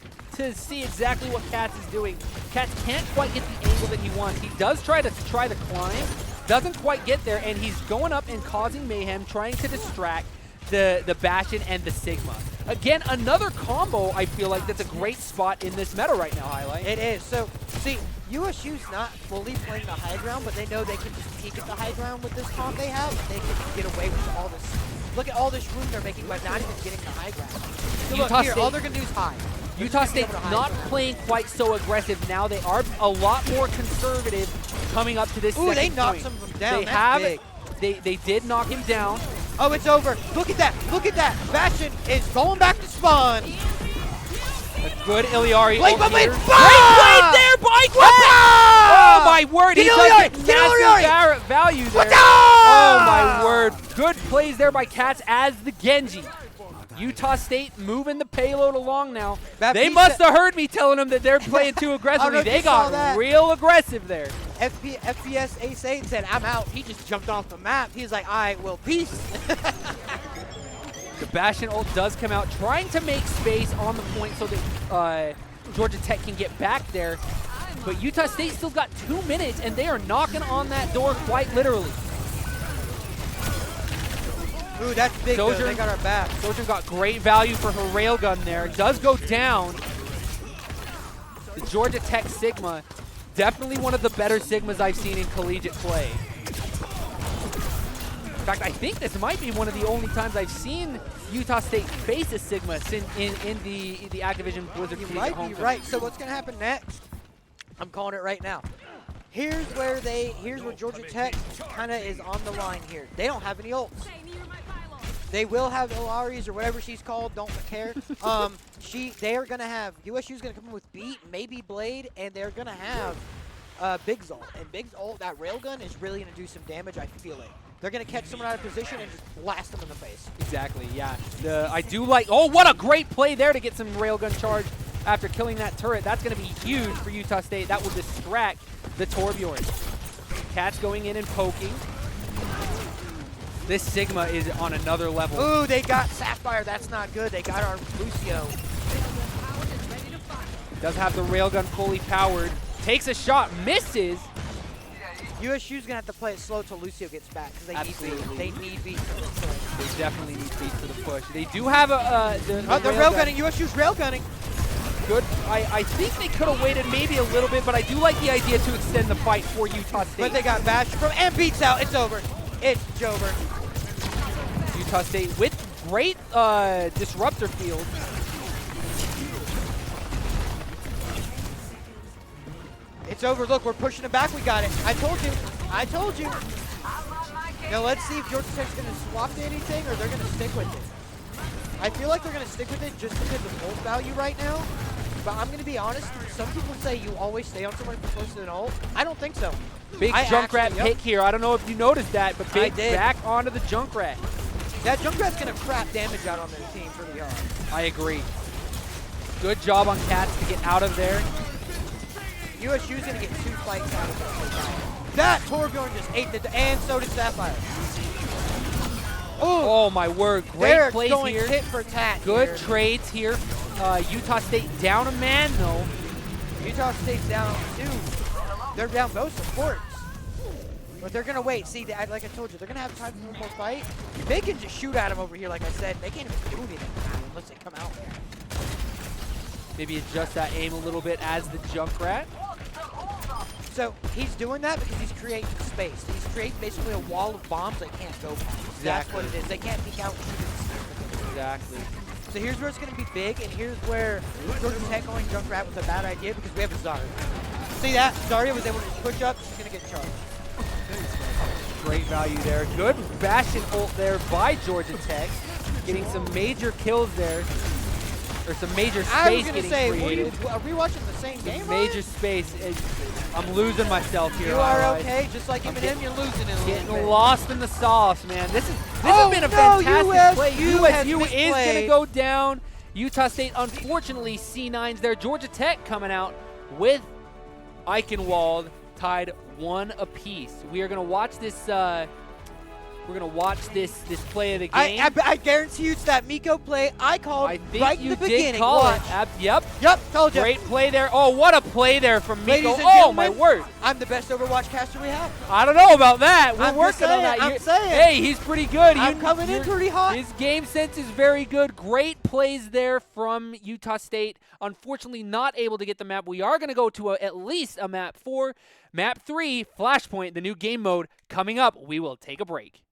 see exactly what Katz is doing. Katz can't quite get the angle that he wants. He does try the climb, doesn't quite get there, and he's going up and causing mayhem, trying to distract the Bastion and the Sigma. Again, another combo, I feel like, that's a great spot in this meta right now, Highlight. It is. So, see, USU's not fully playing the high ground, but they know they can just peek at the high ground with this comp they have. They can get away with all this. Look at all this room they're making by not even getting the high ground. So look, Utah here, State- all they're going to do is hide. They're Utah just gonna State's be able to hide not ground. playing quite so aggressive now. They are a lot more conservative coming up to this Ooh, second they knocked point. some of them down. They That's have, big. they did knock him down. Oh, it's over. Look at that. Look at that. Bastion is going back to spawn. A good Iliari Blade, ult blade, here. blade. Great blade there by Cat! Oh my word, Get he Iliari, does get massive value there. What's up? Oh my my word. Good plays there by Cats as the Genji. Utah State moving the payload along now. They must have heard me telling them that they're playing too aggressively. They got real aggressive there. FPS Ace 8 said, I'm out. He just jumped off the map. He's like, all right, well, peace. The Bastion ult does come out, trying to make space on the point so that Georgia Tech can get back there. But Utah State still got 2 minutes, and they are knocking on that door quite literally. Ooh, that's big, though. They got our back. Sojourn got great value for her railgun there. It does go down. The Georgia Tech Sigma, definitely one of the better Sigmas I've seen in collegiate play. In fact, I think this might be one of the only times I've seen Utah State face a Sigma in the Activision Blizzard. You might be right. So what's going to happen next? I'm calling it right now. Here's where Georgia Tech kind of is on the line here. They don't have any ults. They will have Ilaris or whatever she's called. Don't care. They are gonna have USU's gonna come in with Beat, maybe Blade, and they're gonna have Big's ult. And Big's ult, that railgun is really gonna do some damage. I feel it. They're gonna catch someone out of position and just blast them in the face. Exactly. Yeah. I do like. Oh, what a great play there to get some railgun charge after killing that turret. That's gonna be huge for Utah State. That will distract the Torbjorn. Cats going in and poking. This Sigma is on another level. Ooh, they got Sapphire. That's not good. They got our Lucio. Does have the railgun fully powered. Takes a shot, misses. USU's gonna have to play it slow till Lucio gets back because they need beat. They definitely need beat for the push. They do have the railgunning. USU's railgunning. Good. I think they could have waited maybe a little bit, but I do like the idea to extend the fight for Utah State. But they got bashed from and beats out. It's over. It's Jover. Utah State with great disruptor field. It's over. Look, we're pushing it back. We got it. I told you. I told you. Now let's see if Georgia Tech's going to swap to anything or they're going to stick with it. I feel like they're going to stick with it just because of ult value right now. But I'm going to be honest. Some people say you always stay on someone for close to an ult. I don't think so. Big Junkrat pick here. I don't know if you noticed that, but Big back onto the Junkrat. That Junkrat's going to crap damage out on their team pretty hard. I agree. Good job on Cats to get out of there. USU's going to get 2 fights out of it. That Torbjorn just ate the... And so did Sapphire. Ooh. Oh, my word. Great plays going here. Tit for tat Good here. trades here. Utah State down a man, though. Utah State's down 2. They're down both supports. But they're going to wait. See, like I told you, they're going to have time for one more fight. They can just shoot at him over here, like I said. They can't even do anything unless they come out there. Maybe adjust that aim a little bit as the Junkrat. So he's doing that because he's creating space. He's creating basically a wall of bombs they can't go past. Exactly. That's what it is. They can't peek out. Exactly. So here's where it's going to be big, and here's where Georgia Tech going Junkrat was a bad idea because we have a Zarya. See that? Zarya was able to push up. She's going to get charged. Great value there. Good Bastion ult there by Georgia Tech. Getting some major kills there. Or some major space getting created. Are we watching the same game? Major space. I'm losing myself here. You are okay. Just like Eminem, you're losing it a getting little bit. lost in the sauce, man. This has been a fantastic play. USU is going to go down. Utah State, unfortunately, C9s there. Georgia Tech coming out with Eichenwald tied 1 apiece. We are going to watch this. We're going to watch this play of the game. I guarantee you it's that Miko play I called right in the beginning. Did call Watch. it. Yep. Yep, told you. Great play there. Oh, what a play there from Miko. Ladies and Oh, my gentlemen, word. I'm the best Overwatch caster we have. I don't know about that. We're I'm working on that. I'm saying. Hey, he's pretty good. I'm coming in pretty hot. His game sense is very good. Great plays there from Utah State. Unfortunately, not able to get the map. We are going to go to at least a map 4. Map 3, Flashpoint, the new game mode, coming up. We will take a break.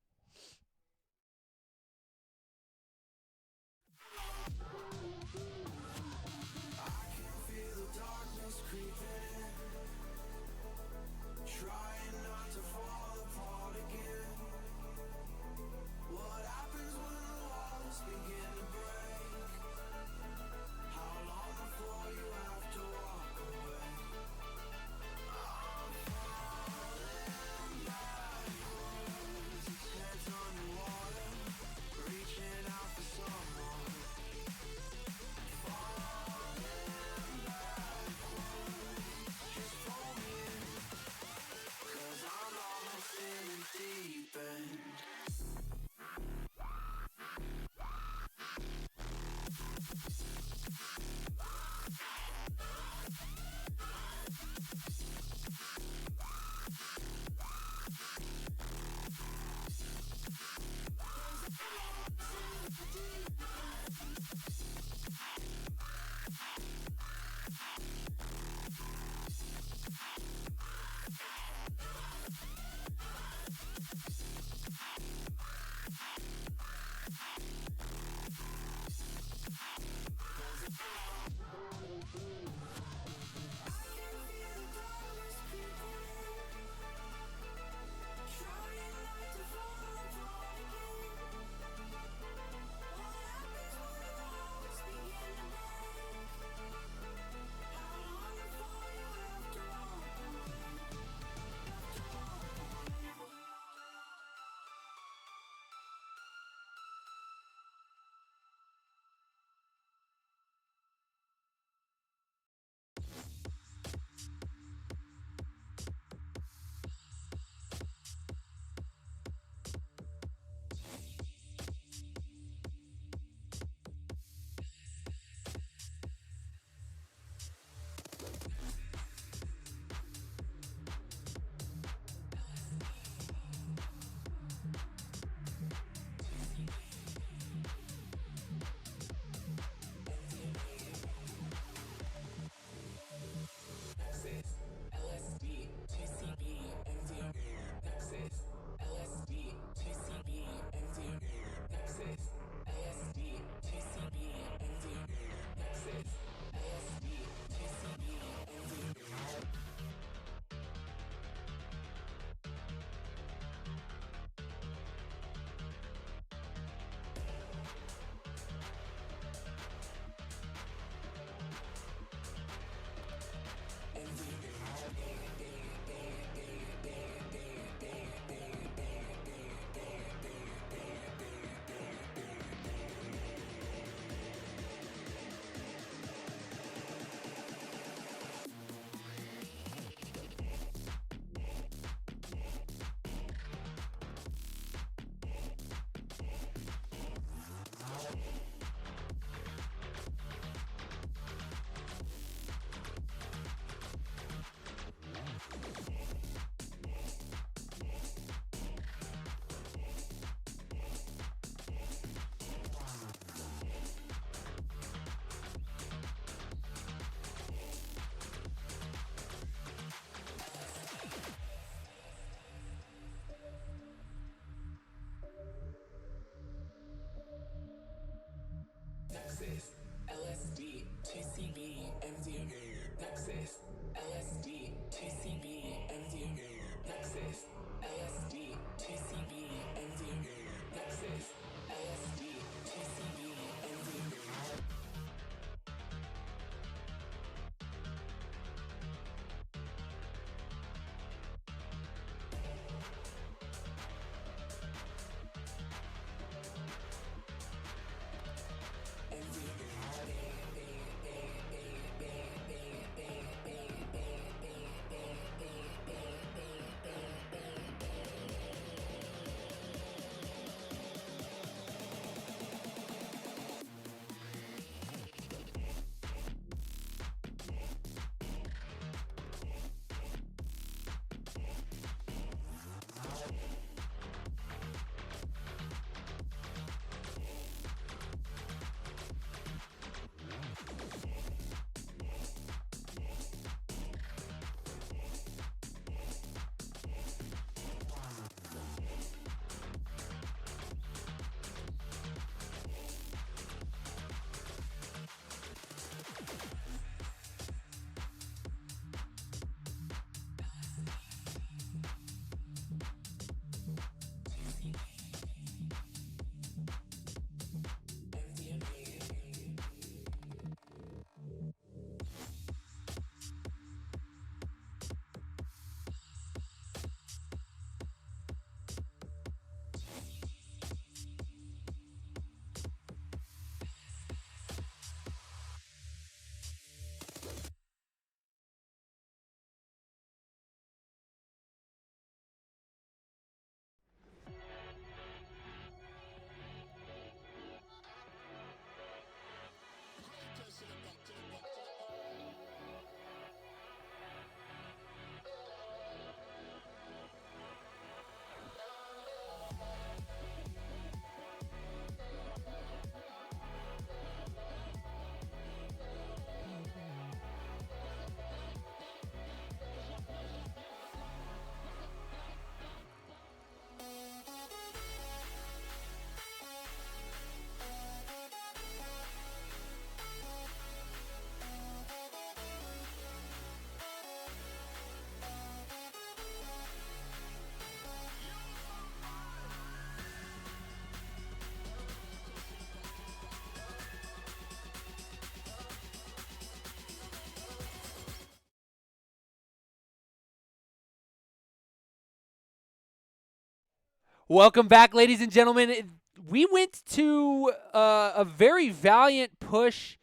Welcome back, ladies and gentlemen. We went to a very valiant push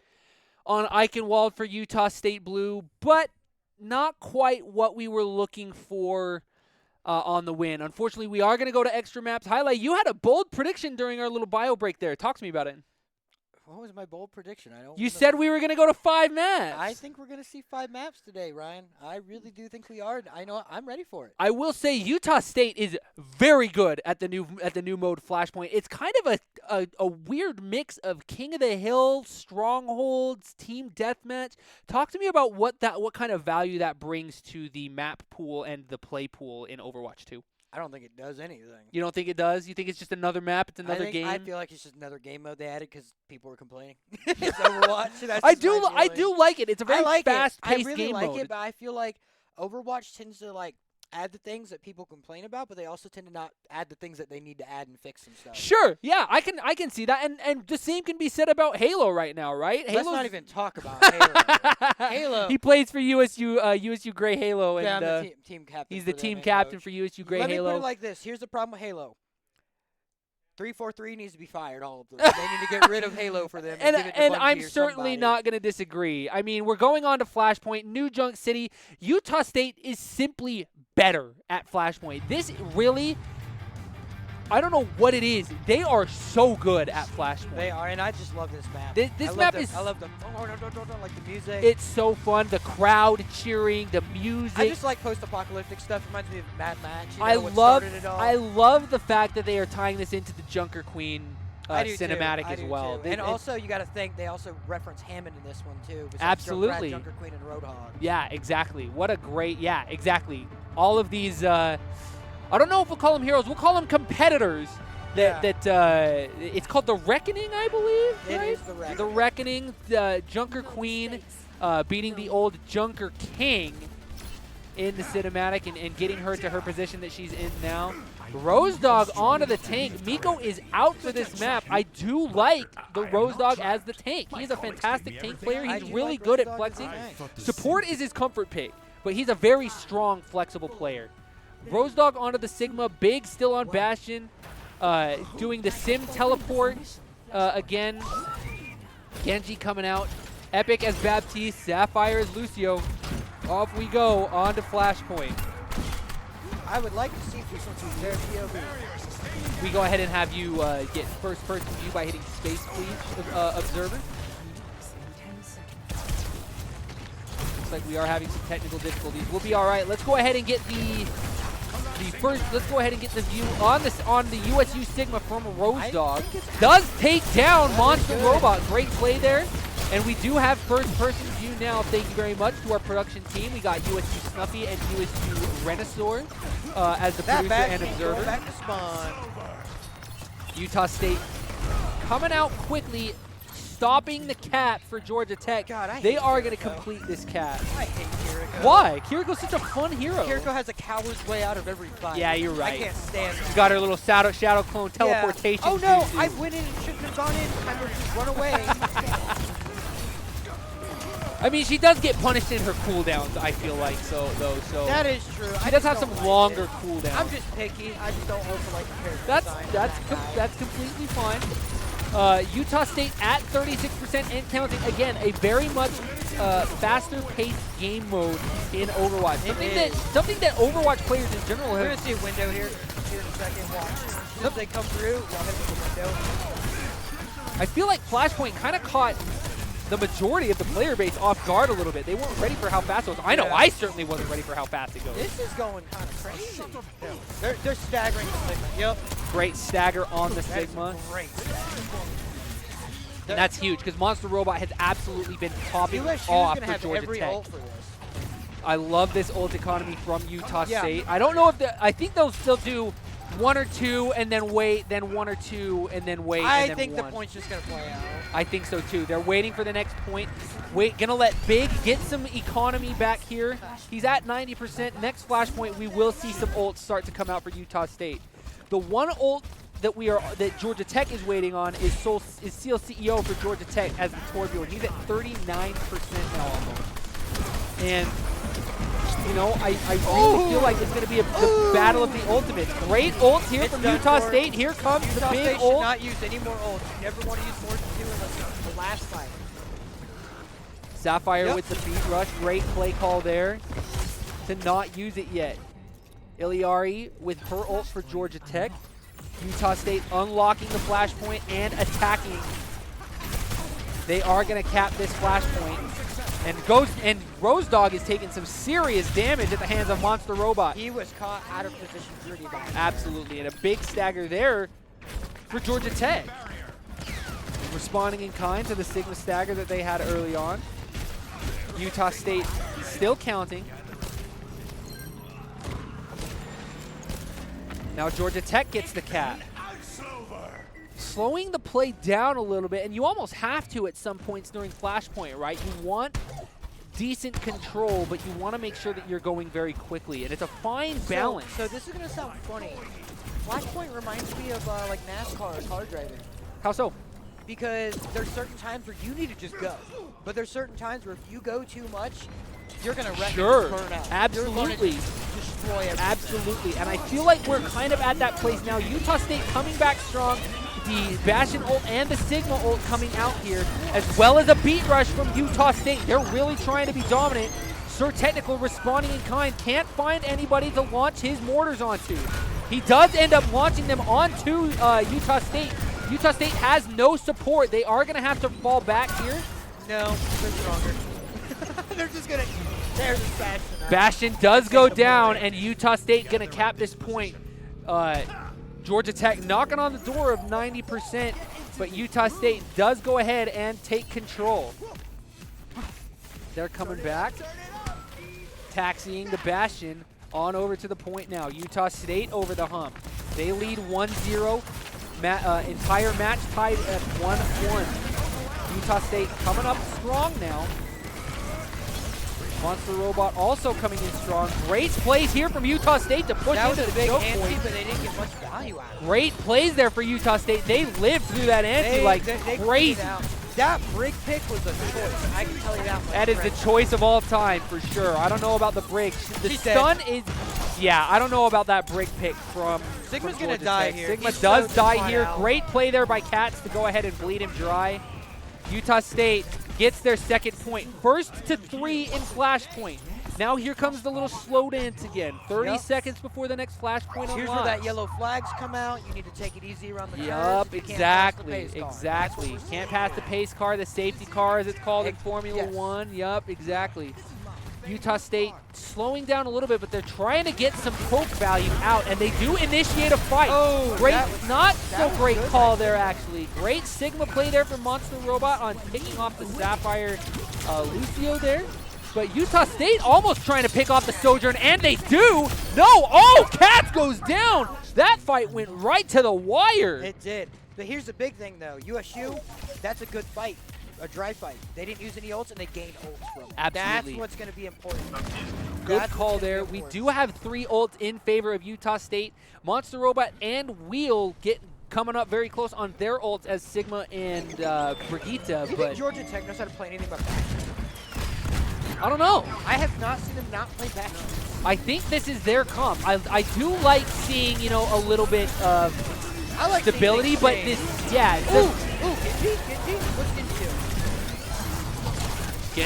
on Eichenwald for Utah State Blue, but not quite what we were looking for on the win. Unfortunately, we are going to go to extra maps. Highlight, you had a bold prediction during our little bio break there. Talk to me about it. What was my bold prediction? I don't. You said we were going to go to 5 maps. I think we're gonna see 5 maps today, Ryan. I really do think we are. I know. I'm ready for it. I will say Utah State is very good at the new mode Flashpoint. It's kind of a weird mix of King of the Hill, Strongholds, Team Deathmatch. Talk to me about what kind of value that brings to the map pool and the play pool in Overwatch 2. I don't think it does anything. You don't think it does? You think it's just another map? It's another game? I feel like it's just another game mode they added because people were complaining. It's Overwatch. That's I just my do feeling. like it. It's a very I fast-paced really game like mode. it, but I feel like Overwatch tends to add the things that people complain about, but they also tend to not add the things that they need to add and fix and stuff. Sure, yeah, I can see that, and the same can be said about Halo right now, right? Let's not even talk about Halo. Halo. He plays for USU Gray Halo, and Yeah, I'm the team captain. he's for the them team and captain coach. for USU Gray Let Halo. me put it like this. Here's the problem with Halo. 343 needs to be fired, all of them. They need to get rid of Halo for them and give it to and Bungie I'm or certainly somebody. not going to disagree. I mean, we're going on to Flashpoint, New Junk City. Utah State is simply better at Flashpoint. This really, I don't know what it is. They are so good at Flashpoint. They are, and I just love this map. This map is. I love the like the music. It's so fun. The crowd cheering, the music. I just like post-apocalyptic stuff. Reminds me of Mad Max. You know, I what love started it all. I love the fact that they are tying this into the Junker Queen I do cinematic too. I as do well. too. And also, you got to think they also reference Hammond in this one too. besides Absolutely. Junker Queen and Roadhog. Yeah, exactly. What a great, yeah, exactly. All of these, I don't know if we'll call them heroes. We'll call them competitors. It's called the Reckoning, I believe. It right? is the Reckoning. The Reckoning, the Junker Queen beating the old Junker King in the cinematic and getting her to her position that she's in now. Rose Dog onto the tank. Miko is out for this map. I do like the Rose Dog as the tank. He's a fantastic tank player. He's really good at flexing. Support is his comfort pick, but he's a very strong, flexible player. Rose Dog onto the Sigma. Big still on Bastion. Doing the Sim teleport again. Genji coming out. Epic as Baptiste. Sapphire as Lucio. Off we go on to Flashpoint. I would like to see if we switch their POV. We go ahead and have you get first person view by hitting space, please, Observer. Looks like we are having some technical difficulties. We'll be all right. Let's go ahead and get the first. Let's go ahead and get the view on the USU Sigma from Rose Dog. Does take down Monster Robot. Great play there. And we do have first-person view now. Thank you very much to our production team. We got USU Snuffy and USU Renasaur as the producer and observer. Back to spawn. Utah State coming out quickly, stopping the cat for Georgia Tech. God, I they hate are going to Kiriko. complete this cat. I hate Kiriko. Why? Kiriko's such a fun hero. Kiriko has a coward's way out of every fight. Yeah, you're right. I can't stand She's got her little shadow clone teleportation. Oh no, juices. I went in and shouldn't have gone in. Time to just run away. I mean, she does get punished in her cooldowns, I feel like, so. That is true. She does have some longer cooldowns. I'm just picky. I just don't also like the character design. That's completely fine. Utah State at 36% and counting. Again, a very much faster-paced game mode in Overwatch. Something that Overwatch players in general We're have. gonna see a window here in a second. Watch. As soon as they come through, y'all hit the window. I feel like Flashpoint kind of caught the majority of the player base off guard a little bit. They weren't ready for how fast it was. I know I certainly wasn't ready for how fast it goes. This is going kind of crazy. They're staggering the Sigma. Yep. Great stagger on the That's Sigma. great. And that's huge because Monster Robot has absolutely been popping USU's off gonna for have Georgia every Tech. ult for this. I love this ult economy from Utah Yeah. State. I don't know if I think they'll still do one or two and then wait, then one or two and then wait. I and then think one. the point's just gonna play out. I think so too. They're waiting for the next point. Gonna let Big get some economy back here. He's at 90%. Next Flashpoint, we will see some ults start to come out for Utah State. The one ult that Georgia Tech is waiting on is Seal CEO for Georgia Tech as the Torbjorn. He's at 39% now almost. And you know, I really feel like it's going to be the battle of the ultimates. Great ult here from Utah State. Here comes the big State ult. should not use any more ults. You never want to use more than 2 unless the last fight. Sapphire with the beat rush. Great play call there to not use it yet. Iliari with her ult for Georgia Tech. Utah State unlocking the flashpoint and attacking. They are going to cap this flashpoint. And Rose Dog is taking some serious damage at the hands of Monster Robot. He was caught out of position pretty bad. Absolutely, and a big stagger there for Georgia Tech. Responding in kind to the Sigma stagger that they had early on. Utah State still counting. Now Georgia Tech gets the cap. Slowing the play down a little bit, and you almost have to at some points during Flashpoint, right? You want decent control, but you want to make sure that you're going very quickly, and it's a fine balance. So this is going to sound funny. Flashpoint reminds me of like NASCAR or car driving. How so? Because there's certain times where you need to just go, but there's certain times where if you go too much, you're going to wreck and burn out. Absolutely. Destroy everything. Absolutely, and I feel like we're kind of at that place now. Utah State coming back strong. The Bastion ult and the Sigma ult coming out here, as well as a beat rush from Utah State. They're really trying to be dominant. Sir Technical responding in kind. Can't find anybody to launch his mortars onto. He does end up launching them onto Utah State. Utah State has no support. They are going to have to fall back here. No, they're stronger. They're just going to... There's a Bastion. Bastion does go down, and Utah State going to cap this point. Georgia Tech knocking on the door of 90%, but Utah State does go ahead and take control. They're coming back, taxiing the Bastion on over to the point now. Utah State over the hump. They lead 1-0. Entire match tied at 1-1. Utah State coming up strong now. Monster Robot also coming in strong. Great plays here from Utah State to push into the big choke ante, point. but they didn't get much value out of it. Great plays there for Utah State. They lived through that ante like crazy. That brig pick was a choice. I can tell you that much. That is the choice of all time for sure. I don't know about the brig. The stun is, yeah, I don't know about that brig pick from Sigma's from going Georgia to die Tech. here. Sigma He's does so die flat here. out. Great play there by Cats to go ahead and bleed him dry. Utah State gets their second point. First to 3 in Flashpoint. Now here comes the little slow dance again. 30 seconds before the next Flashpoint unlocks. Here's where that yellow flags come out. You need to take it easy around the curves. Yup, You can't pass the exactly, pace car. exactly. That's what we're Can't seeing pass the now. pace car, the safety car as it's called in Formula Yes. 1. Yup, exactly. Utah State slowing down a little bit, but they're trying to get some poke value out, and they do initiate a fight. Oh, great, that was- not that so was great good call right there actually. Great Sigma play there from Monster Robot on picking off the Sapphire Lucio there. But Utah State almost trying to pick off the Sojourn, and they do. No, oh, Cats goes down. That fight went right to the wire. It did. But here's the big thing, though. USU, that's a good fight, a dry fight. They didn't use any ults, and they gained ults from it. Absolutely. That's what's going to be important. Good That's call what's gonna there. be We important. do have 3 ults in favor of Utah State. Monster Robot and Wheel coming up very close on their ults as Sigma and Brigitte, Do you think but Georgia Tech knows how to play anything but Bastion? I don't know. I have not seen them not play Bastion. I think this is their comp. I do like seeing, you know, a little bit of I like seeing stability, things but change. this, yeah. Ooh, Genji. What's Genji doing?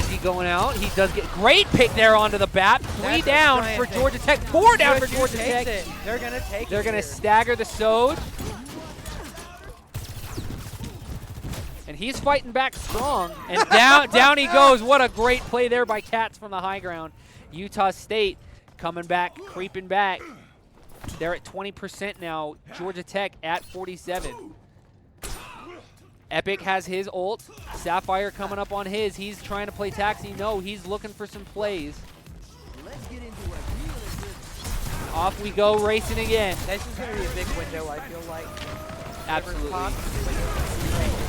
Genji going out. He does get great pick there onto the bat. 3 That's a down giant for thing. Georgia Tech. 4 down for USU Georgia takes Tech. it. They're going to take it. They're going to here. stagger the Sode. And he's fighting back strong. And down he goes. What a great play there by Cats from the high ground. Utah State coming back, creeping back. They're at 20% now. Georgia Tech at 47. Epic has his ult. Sapphire coming up on his. He's trying to play taxi. No, he's looking for some plays. Off we go, racing again. This is going to be a big window, I feel like. Absolutely. Pop.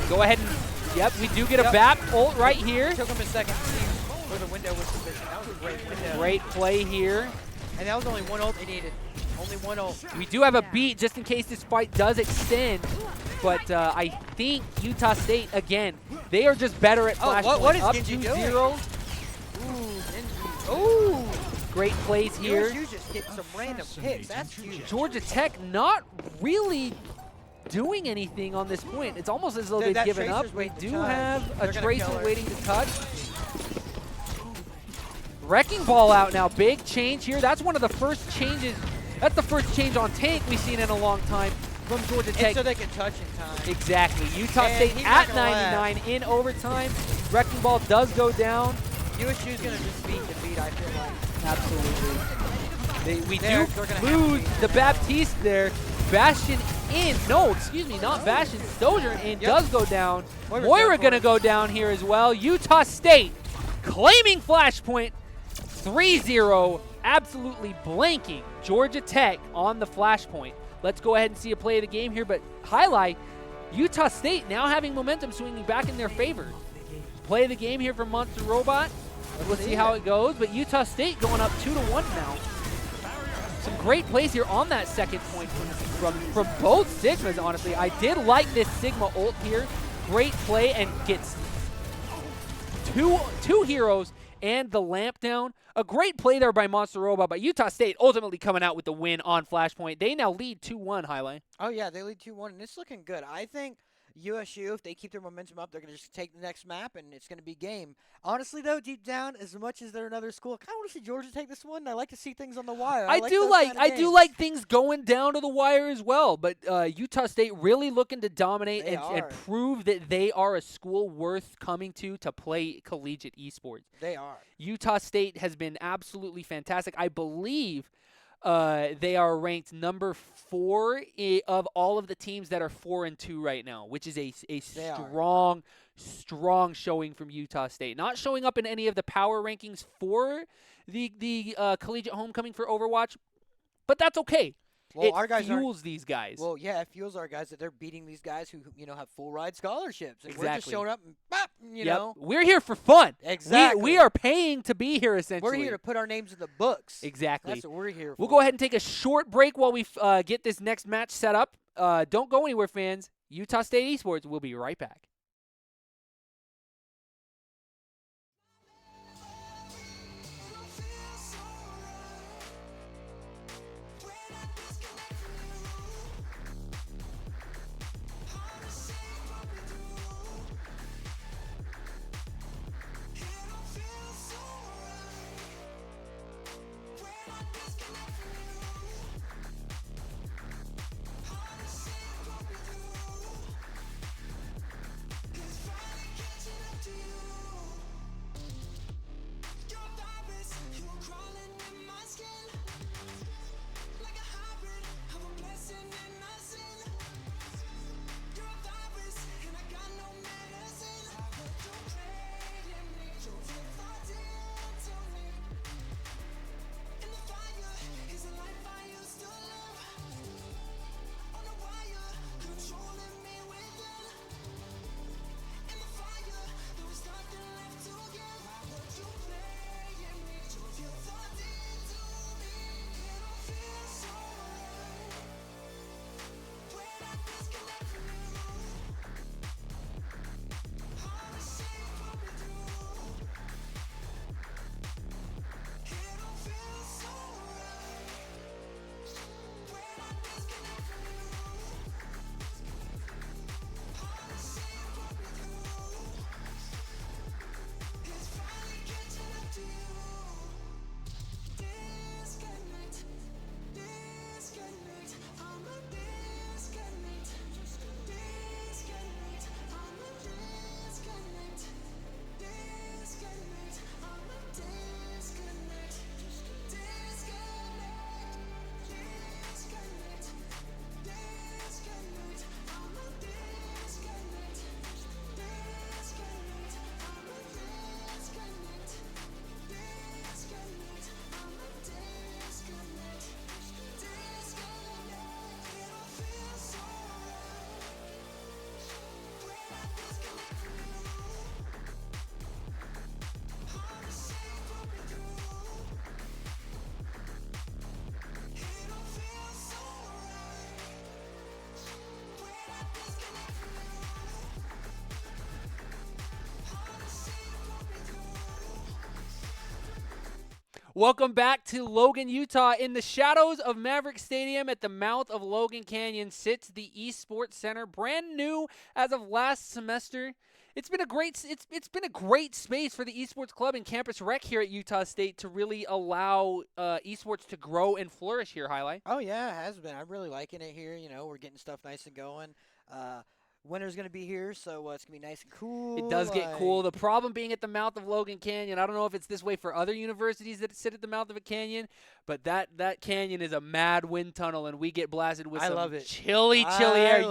Go ahead and, yep, we do get a Yep. BAP ult right here. Took him a second to see where the window was positioned. That was a great window. Great play here. And that was only one ult they needed. Only one ult. We do have a beat just in case this fight does extend. But I think Utah State, again, they are just better at Oh, Flashpoint. what is Up Genji 2-0. doing? Ooh, Genji. Ooh. Great plays here. USU just getting some random picks. That's huge. Georgia Tech not really doing anything on this point. It's almost as though That they've given up. Tracer's We waiting to do touch. have They're a gonna Tracer kill her. waiting to touch. Wrecking Ball out now. Big change here. That's one of the first changes. That's the first change on tank we've seen in a long time from Georgia Tech. And so they can touch in time. Exactly. Utah And State he's not at gonna laugh. 99 in overtime. Wrecking Ball does go down. USU's going to just beat defeat, I feel like. Absolutely. We They're do gonna have to lose beat the them. Baptiste there. Bastion in. No, excuse me, not Bastion. Stozier in does go down. Moira's Moira going going to for go down here as well. Utah State claiming Flashpoint. 3-0. Absolutely blanking Georgia Tech on the Flashpoint. Let's go ahead and see a play of the game here, but highlight Utah State now having momentum swinging back in their favor. Play of the game here from Monster Robot. We'll see how it goes, but Utah State going up 2-1 now. Some great plays here on that second point from both Sigmas, honestly. I did like this Sigma ult here. Great play and gets two heroes and the lamp down. A great play there by Monster Robot, but Utah State ultimately coming out with the win on Flashpoint. They now lead 2-1, Highlight. Oh, yeah, they lead 2-1, and it's looking good. I think USU, if they keep their momentum up, they're going to just take the next map, and it's going to be game. Honestly, though, deep down, as much as they're another school, I kind of want to see Georgia take this one. I like to see things on the wire. I do those like kind of games. things going down to the wire as well, but Utah State really looking to dominate They and are. prove that they are a school worth coming to play Collegiate Esports. They are. Utah State has been absolutely fantastic. I believe they are ranked number 4 of all of the teams that are 4-2 right now, which is a strong showing from Utah State. Not showing up in any of the power rankings for the collegiate homecoming for Overwatch, but that's okay. Well, it our guys fuels these guys. Well, yeah, it fuels our guys that they're beating these guys who have full ride scholarships. And we're just Exactly. showing up and bop, you know. We're here for fun. Exactly. We are paying to be here, essentially. We're here to put our names in the books. Exactly. That's what we're here for. We'll go ahead and take a short break while we get this next match set up. Don't go anywhere, fans. Utah State Esports will be right back. Welcome back to Logan, Utah. In the shadows of Maverick Stadium at the mouth of Logan Canyon sits the Esports Center, brand new as of last semester. It's been a great space for the Esports Club and Campus Rec here at Utah State to really allow esports to grow and flourish here, Highlight. Oh, yeah, it has been. I'm really liking it here. You know, we're getting stuff nice and going. Winter's going to be here, so it's going to be nice and cool. It does get cool. The problem being at the mouth of Logan Canyon, I don't know if it's this way for other universities that sit at the mouth of a canyon, but that canyon is a mad wind tunnel, and we get blasted with some chilly air.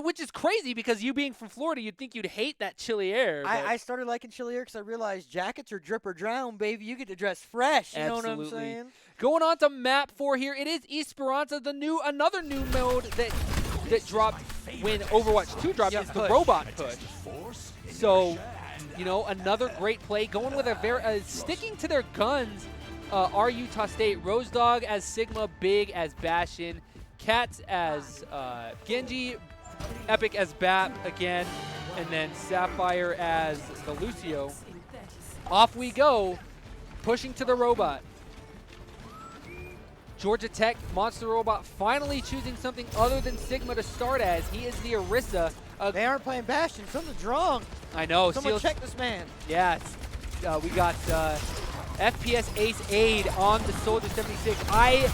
Which is crazy because you being from Florida, you'd think you'd hate that chilly air. I started liking chilly air because I realized jackets are drip or drown, baby. You get to dress fresh. You Absolutely. know what I'm saying? Going on to map 4 here, it is Esperanza, another new mode that dropped when Overwatch 2 dropped. Is the robot push. So, you know, another great play. Going with a sticking to their guns are Utah State. Rose Dog as Sigma, Big as Bastion, Cats as Genji, Epic as Bat again, and then Sapphire as the Lucio. Off we go, pushing to the robot. Georgia Tech, Monster Robot finally choosing something other than Sigma to start as. He is the Orisa. They aren't playing Bastion. Something's wrong. I know. Someone check this man. Yeah, we got FPS Ace Aid on the Soldier 76. I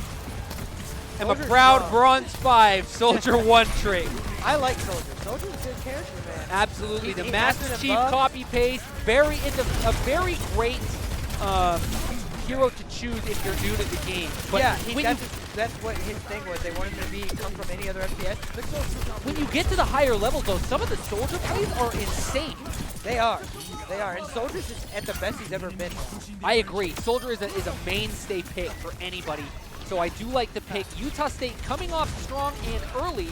am a proud Bronze 5 Soldier 1 trait. I like Soldier. Soldier's a good character, man. Absolutely. The Master Chief copy paste. A very great hero to choose if you're new to the game. But yeah, that's what his thing was. They wanted him to come from any other FPS. When you get to the higher levels, though, some of the Soldier plays are insane. They are. And Soldier's just at the best he's ever been. I agree. Soldier is a mainstay pick for anybody. So I do like the pick. Utah State coming off strong and early,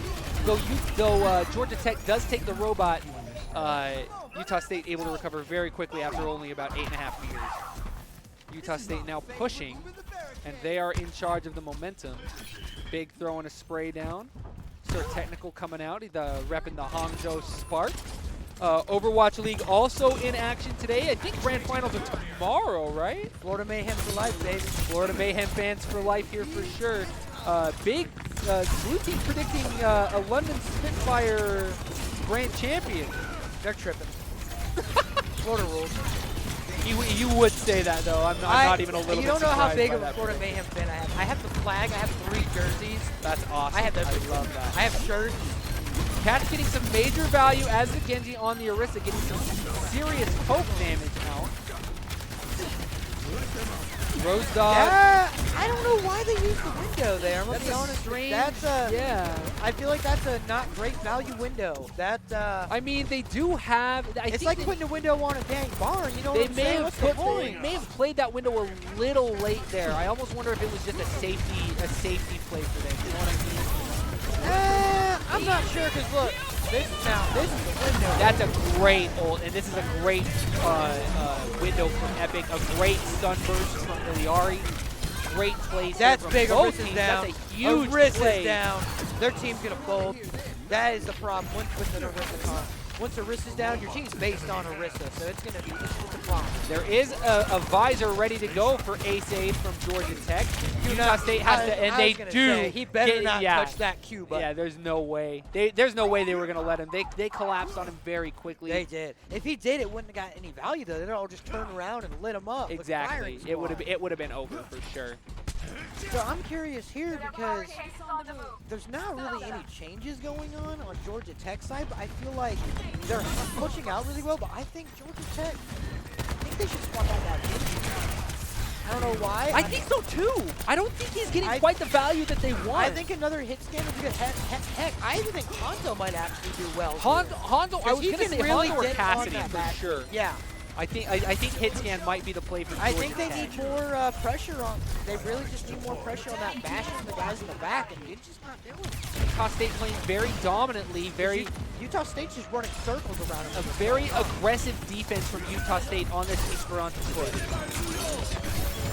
though Georgia Tech does take the robot. Utah State able to recover very quickly after only about 8.5 meters. Utah State now pushing, and they are in charge of the momentum. Big throwing a spray down. Sir Technical coming out, repping the Hangzhou Spark. Overwatch League also in action today. I think grand finals are tomorrow, right? Florida Mayhem for life, baby. Florida Mayhem fans for life here for sure. Big blue team predicting a London Spitfire grand champion. They're tripping. Florida rules. You would say that, though. I'm not even a little bit You don't know how big of a that Florida Mayhem fan I have. I have the flag. I have 3 jerseys. That's awesome. I love that. I have shirts. Cat's getting some major value as the Genji on the Orisa, getting some serious poke damage out. Rose Dog. Yeah, I don't know why they used the window there. I'm gonna be honest. Strange. Yeah. I feel like that's a not great value window. I mean, they do have. It's like putting a window on a dang barn. You know what I'm saying? They may have played that window a little late there. I almost wonder if it was just a safety play for them. You know what I mean? I'm not sure because look, this is the window. That's a great ult, and this is a great window from Epic. A great sunburst from Iliari. Great plays. That's from big. both Orisa's teams. down. That's a huge Orisa's play. down. Their team's gonna fold. That is the problem with an Orisa comp. Once Orisa's down, your team's based on Orisa, so it's gonna be it's a problem. There is a visor ready to go for Ace Aid from Georgia Tech. Utah State has to, and they do. He better not touch that Q button. Yeah, there's no way. There's no way they were gonna let him. They collapsed on him very quickly. They did. If he did, it wouldn't have got any value though. They'd all just turn around and lit him up. Exactly. It would have been over for sure. So I'm curious here because there's not really any changes going on Georgia Tech side, but I feel like they're pushing out really well, but I think Georgia Tech, they should swap out that Genji. I don't know why. I think so too. I don't think he's getting quite the value that they want. I think another hit scan would be good. Heck, I even think Hanzo might actually do well. Hanzo, I was going to say really Hanzo or Cassidy for back. sure. Yeah. I think hit scan might be the play for Georgia I think they Tech. need more pressure on. They really just need more pressure on that Bastion and the guys in the back, and it's just not doing it. Utah State playing very dominantly, Utah State's just running circles around him. A very aggressive defense from Utah State on this Esperanza push.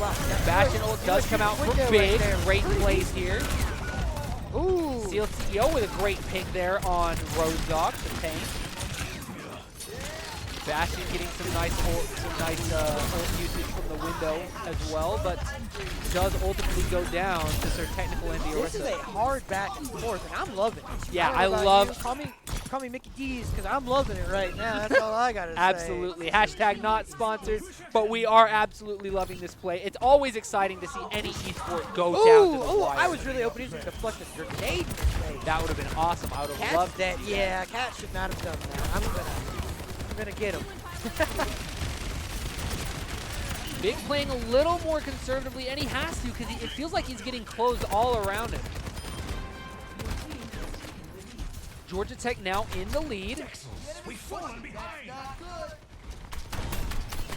Wow, Bastion ult does come out from Big. Great plays here. Ooh. Seal CEO with a great pick there on Rose Dog, the tank. Bastion getting some nice ult usage from the window as well, but does ultimately go down to Sir Technical and This is a Diorisa. hard back and forth, and I'm loving it. Yeah, don't know I about love- you. Call me Mickey D's, because I'm loving it right now. That's all I gotta say. Absolutely. Hashtag not sponsored, but we are absolutely loving this play. It's always exciting to see any esport go down to the wire. I was really hoping he was going to deflect a grenade in his face. That would have been awesome. I would have Cat's loved dead. Yeah, Cat should not have done that. I'm gonna get him. Big playing a little more conservatively, and he has to because it feels like he's getting closed all around him. Georgia Tech now in the lead. We've fallen behind.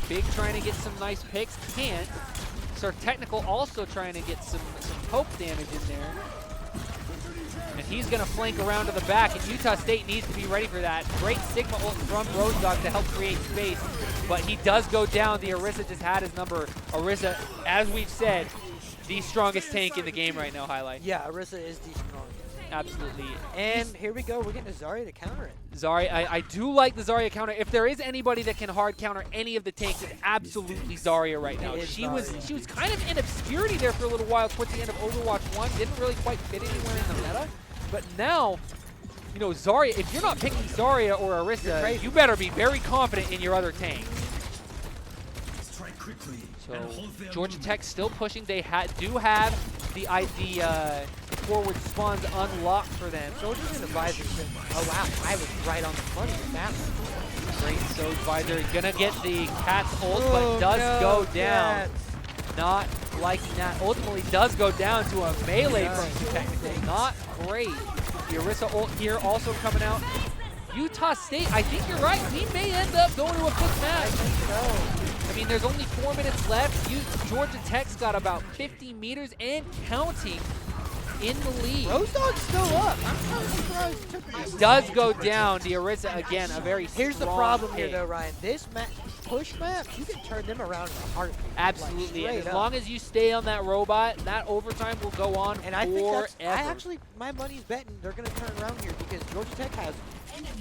Big trying to get some nice picks, can't. Sir Technical also trying to get some poke damage in there. And he's going to flank around to the back, and Utah State needs to be ready for that. Great Sigma ult from Rose Dog to help create space, but he does go down. The Orisa just had his number. Orisa, as we've said, the strongest tank in the game right now, Highlight. Yeah, Orisa is the strongest. Absolutely. And here we go. We're getting a Zarya to counter it. Zarya, I do like the Zarya counter. If there is anybody that can hard counter any of the tanks, it's absolutely Zarya right now. It is She was Zarya. kind of in obscurity there for a little while towards the end of Overwatch 1. Didn't really quite fit anywhere in the meta. But now, you know, Zarya, if you're not picking Zarya or Orisa, you better be very confident in your other tanks. Strike quickly. So and hold their Georgia movement. Tech still pushing. They do have the forward spawns unlocked for them. Soldier's in the visor. Oh, wow. I was right on the money with that one. Great Soj Visor. Gonna get the Cat's ult, Oh, but does no, go down. Cats. Not liking that. Ultimately does go down to a melee Nice. from Technical. Not great. The Orisa ult here also coming out. Utah State, I think you're right. We may end up going to a quick match. I mean, there's only 4 minutes left. Georgia Tech's got about 50 meters and counting in the lead. Rose Dog's still up. I'm kind of surprised it took this Does go down. The Orisa, again, a very Here's the strong problem here, pick. though, Ryan. This push map, you can turn them around in a heartbeat. Absolutely, Like, and as straight long up. as you stay on that robot, that overtime will go on And I think forever. that's, my money's betting they're going to turn around here because Georgia Tech has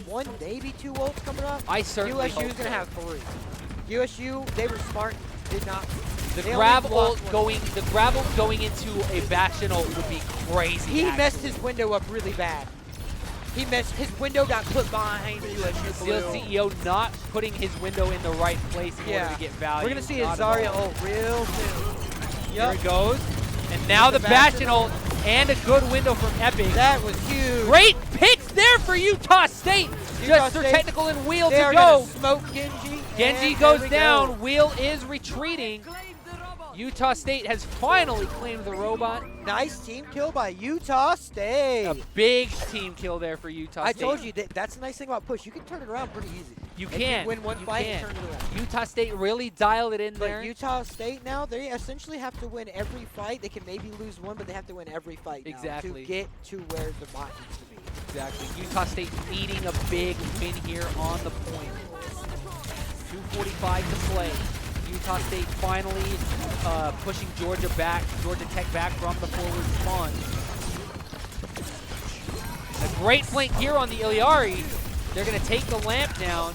one, maybe 2 ults coming up. I certainly USU's hope going to so. have 3. USU, they were smart, did not. The they only grab blocked ult one. going into a Bastion ult would be crazy. He actually. messed his window up really bad. He messed his window, got put behind USU Steel blue. CEO not putting his window in the right place in order to get value. We're going to see a Not at all. Zarya ult real soon. Here it goes. And now the Bastion ult and a good window from Epic. That was huge. Great picks there for Utah State. Utah Just their State, technical and wheel They to are go. gonna smoke Genji. Genji and goes there we down. go. Wheel is retreating. Utah State has finally claimed the robot. Nice team kill by Utah State. A big team kill there for Utah I State. told you that's the nice thing about push. You can turn it around pretty easy. You If can. You win one You fight can. and turn it around. Utah State really dialed it in But there. Utah State now, they essentially have to win every fight. They can maybe lose one, but they have to win every fight now Exactly. to get to where the bot needs to be. Exactly. Utah State needing a big win here on the point. 2:45 to play. Utah State finally pushing Georgia Tech back from the forward spawn. A great flank here on the Iliari. They're going to take the lamp down.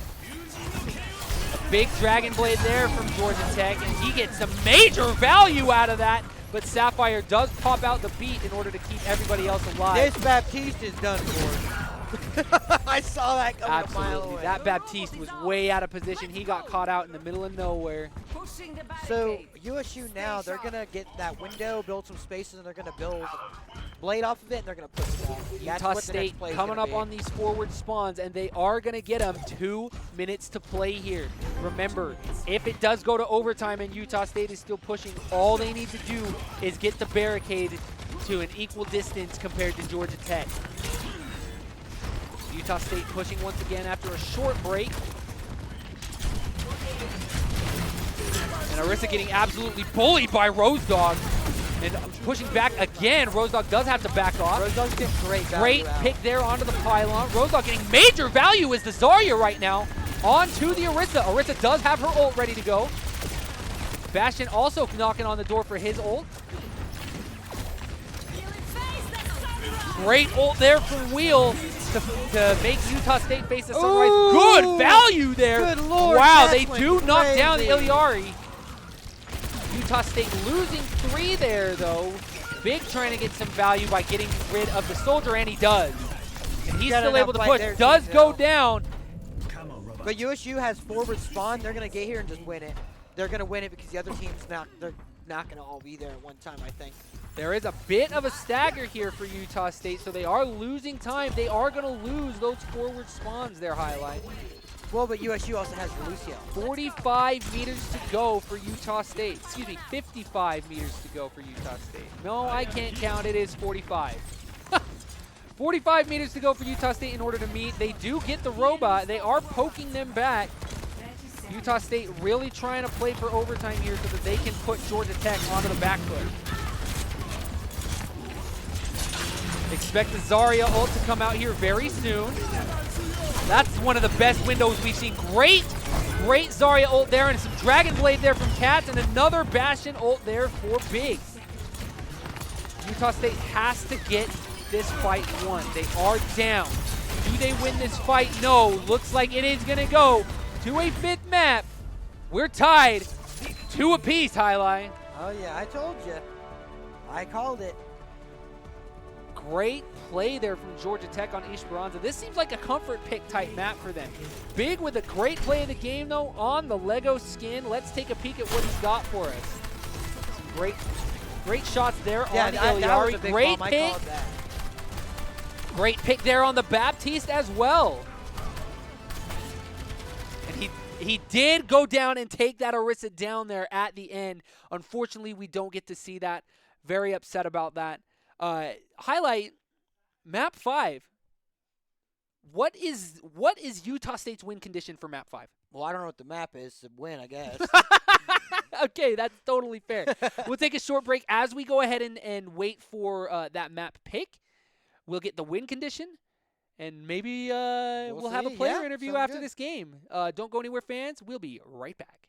A big Dragon Blade there from Georgia Tech, and he gets some major value out of that. But Sapphire does pop out the beat in order to keep everybody else alive. This Baptiste is done for. I saw that coming a mile Absolutely. away. That Baptiste was way out of position. He got caught out in the middle of nowhere. So USU now, they're going to get that window, build some spaces, and they're going to build Blade off of it, and they're going to push it out. That's Utah what the next State play is coming gonna up be. on these forward spawns, and they are going to get them 2 minutes to play here. Remember, if it does go to overtime and Utah State is still pushing, all they need to do is get the barricade to an equal distance compared to Georgia Tech. Utah State pushing once again after a short break. And Orisa getting absolutely bullied by Rose Dog. And pushing back again. Rose Dog does have to back off. Rose Dog's getting great value Great out. pick there onto the pylon. Rose Dog getting major value as the Zarya right now. On to the Orisa. Orisa does have her ult ready to go. Bastion also knocking on the door for his ult. Great ult there from Wheel. to make Utah State face the Sunrise. Ooh, Good value there. good lord, wow, that they went do knock down the crazy. Iliari. Utah State losing 3 there, though. Big trying to get some value by getting rid of the soldier, and he does. And he's Got still enough able to fight push. there, Does too, go so. down. Come on, Robert. But USU has forward spawn. They're going to get here and just win it. They're going to win it because the other team's they're not going to all be there at one time, I think. There is a bit of a stagger here for Utah State, so they are losing time. They are going to lose those forward spawns there, Highlight. Well, but USU also has Lucio. 45 meters to go for Utah State. Excuse me, 55 meters to go for Utah State. No, I can't count. It is 45. 45 meters to go for Utah State in order to meet. They do get the robot. They are poking them back. Utah State really trying to play for overtime here so that they can put Georgia Tech onto the back foot. Expect the Zarya ult to come out here very soon. That's one of the best windows we've seen. Great Zarya ult there, and some Dragon Blade there from Cats, and another Bastion ult there for Big. Utah State has to get this fight won. They are down. Do they win this fight? No. Looks like it is going to go to a 5th map. We're tied 2 apiece, Highline. Oh, yeah, I told you. I called it. Great play there from Georgia Tech on Esperanza. This seems like a comfort pick type map for them. Big with a great play of the game, though, on the Lego skin. Let's take a peek at what he's got for us. Some great shots there on the that was a Iliari. big Great bomb. I pick. called that. Great pick there on the Baptiste as well. And he did go down and take that Orisa down there at the end. Unfortunately, we don't get to see that. Very upset about that. Highlight map 5. What is Utah State's win condition for map 5? Well, I don't know what the map is to win, I guess. Okay, that's totally fair. We'll take a short break as we go ahead and wait for that map pick. We'll get the win condition, and maybe we'll have a see. player Yeah, interview sounds after good. this game. Don't go anywhere, fans. We'll be right back.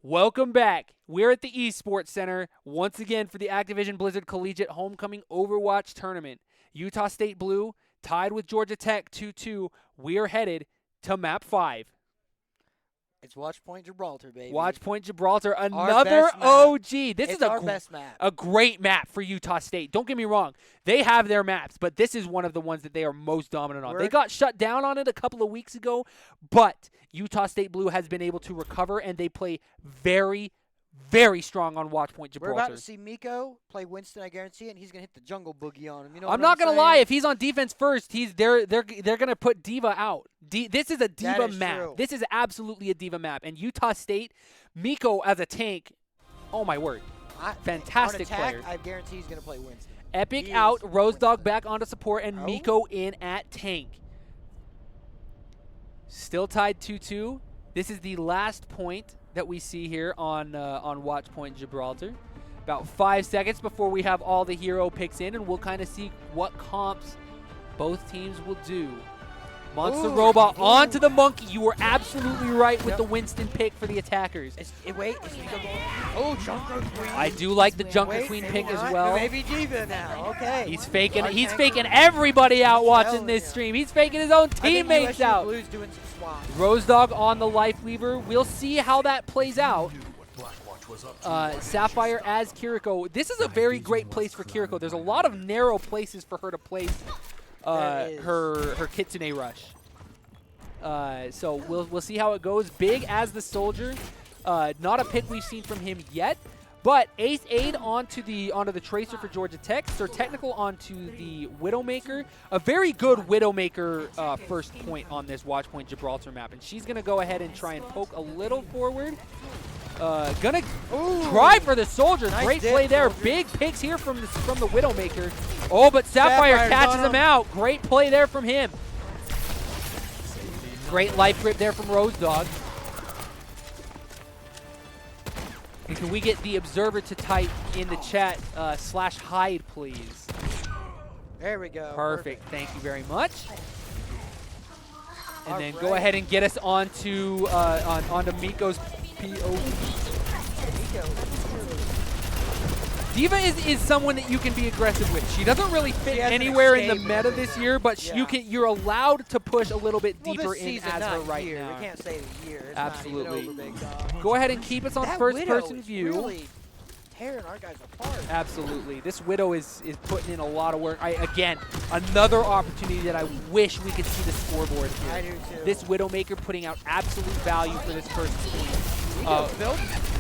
Welcome back. We're at the Esports Center once again for the Activision Blizzard Collegiate Homecoming Overwatch Tournament. Utah State Blue tied with Georgia Tech 2-2. We're headed to map 5. It's Watch Point Gibraltar, baby. Watch Point Gibraltar, another best map. OG. This It's is our best map. a great map for Utah State. Don't get me wrong. They have their maps, but this is one of the ones that they are most dominant on. They got shut down on it a couple of weeks ago, but Utah State Blue has been able to recover, and they play very, very strong on Watch Point We're Gibraltar. about to see Miko play Winston, I guarantee it, and he's gonna hit the jungle boogie on him. You know I'm what not gonna saying? lie. If he's on defense first, they're gonna put Diva out. This is a Diva is map. true. This is absolutely a Diva map. And Utah State, Miko as a tank. Oh my word, fantastic on attack, player. I guarantee he's gonna play Winston. Epic He out, is Rose Dog Winston. back onto support, and Oh. Miko in at tank. Still tied 2-2. This is the last point that we see here on Watch Point Gibraltar. About 5 seconds before we have all the hero picks in, and we'll kind of see what comps both teams will do. Monster Ooh, Robot ooh. onto the Monkey. You were absolutely right with Yep. the Winston pick for the attackers. Is Miko going? Oh, Junker Queen. I do like the Junker Wait, Queen maybe pick as not. well. Maybe Diva now. Okay. He's faking. Our He's tanker. faking everybody out watching Hell this yeah. stream. He's faking his own I think teammates USU out. Blue's doing some swaps. Rose Dog on the Life Weaver. We'll see how that plays out. Knew what Blackwatch was up to. Sapphire as Kiriko. This is a very great place for Kiriko. There's a lot of narrow places for her to place There is. her Kitsune Rush. So we'll see how it goes. Big as the soldier. Not a pick we've seen from him yet. But Ace Aid onto the Tracer for Georgia Tech. Sir Technical onto the Widowmaker. A very good Widowmaker first point on this Watch Point Gibraltar map. And she's going to go ahead and try and poke a little forward. Gonna try for the soldier. Nice Great dip, play there. soldier. Big picks here from the Widowmaker. Oh, but Sapphire Sapphire's catches on him out. Great play there from him. Great life grip there from Rose Dog. And can we get the observer to type in the chat /hide, please? There we go. Perfect. Thank you very much. And All then right. go ahead and get us onto onto Miko's POV. Miko. Diva is someone that you can be aggressive with. She doesn't really fit She has an anywhere in the escape meta mode. this year, but Yeah. you're allowed to push a little bit Well, deeper this in season, as not her right year. now. We can't say the year. It's Absolutely. Not even over, big dog. Go ahead and keep us on That first Widow person is view. Really tearing our guys apart. Absolutely. This Widow is putting in a lot of work. Again, another opportunity that I wish we could see the scoreboard here. I do too. This Widowmaker putting out absolute value for this first team. Miko built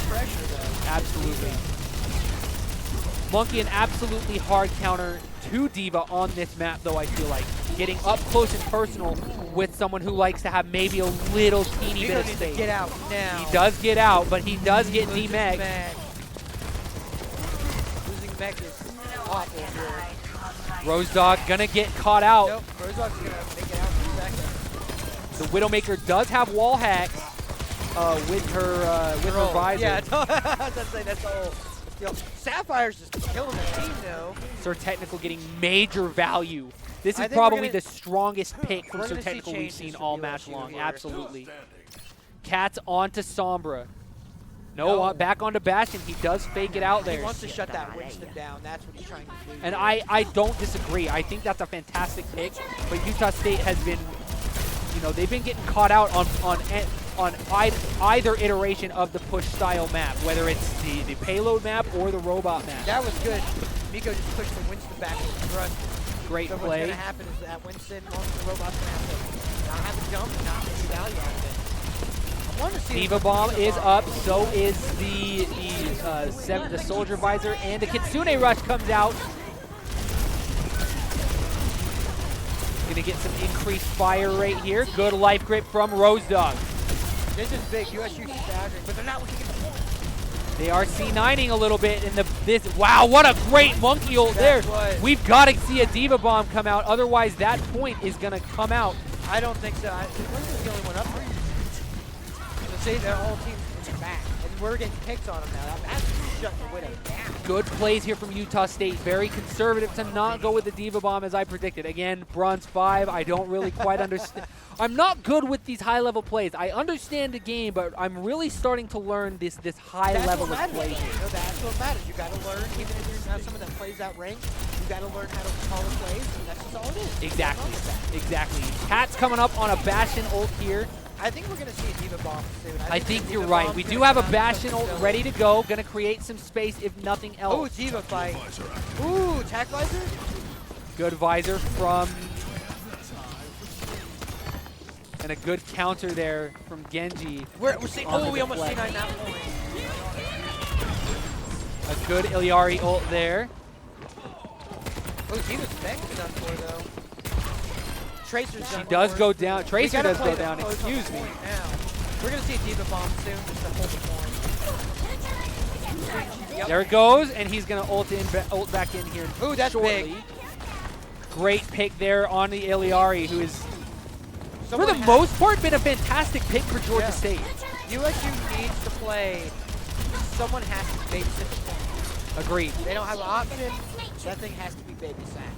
pressure though. Absolutely. Monkey, an absolutely hard counter to Diva on this map, though, I feel like. Getting up close and personal with someone who likes to have maybe a little teeny bit Miko of needs to space. get out now. He does get out, but he does get Losing D-Meg. Meg. Losing Meg is awful here. Rose Dog gonna get caught out. Nope, Rozog's gonna make it out in a second. The Widowmaker does have wall hacks with her visor. Yeah, that's all. Sapphire's just killing the team though. Sir Technical getting major value. This I is think we're probably gonna- the strongest pick from we're Sir gonna see Technical we've changes seen from all USU match long. here. Absolutely. Cats onto Sombra. No, back onto Bastion. He does fake it out He there. wants to shut that Winston down. That's what he's trying to do. And I don't disagree. I think that's a fantastic pick. But Utah State has been, they've been getting caught out on either iteration of the push style map, whether it's the payload map or the robot map. That was good. Miko just pushed the Winston back with the thrust. Great So what's play. going to happen is that Winston, the robot's going to have to not have a jump and not get any value out of it. I want to see Diva Bomb is up, so is the Soldier Visor, and the Kitsune Rush comes out. Gonna get some increased fire rate here. Good life grip from Rose Dog. This is big. USU staggering, but they're not looking at the point. They are C9ing a little bit in this. Wow, what a great monkey ult there. was- We've got to see a Diva Bomb come out, otherwise that point is gonna come out. I don't think so. Winston's the only one up there. So see, their whole team's back, and we're getting picks on them now. That's shutting the Widow down. Good plays here from Utah State. Very conservative to not go with the Diva Bomb as I predicted. Again, bronze 5. I don't really quite understand. I'm not good with these high-level plays. I understand the game, but I'm really starting to learn this high That's level what of matters. play here. That's what matters. You got to learn, even if you're not someone that plays that rank, you got to learn how to call the plays, and that's just all it is. Exactly. Exactly. Cat's coming up on a Bastion ult here. I think we're going to see a Diva Bomb soon. I think the you're Diva right. Bomb's We gonna do have a come out Bastion from ult Philly. ready to go. Going to create some space if nothing Oh, else. Diva fight. Ooh, attack visor? Good visor from... And a good counter there from Genji. We're seeing, On oh, the we almost deflect. C9 that point. Good Iliari ult there. Oh, Diva's Beck's done for, though. Tracer's She done does for. go down. Tracer does go down, close on the excuse me. point now. We're going to see a Diva bomb soon just to hold the point. Yep. There it goes, and he's going to ult back in here Ooh, that's shortly. big. Great pick there on the Iliari, who is, Someone for the most part, been a fantastic pick for Georgia Yeah. State. USU needs to play. Someone has to babysit the point. Agreed. They don't have an option. That thing has to be babysat.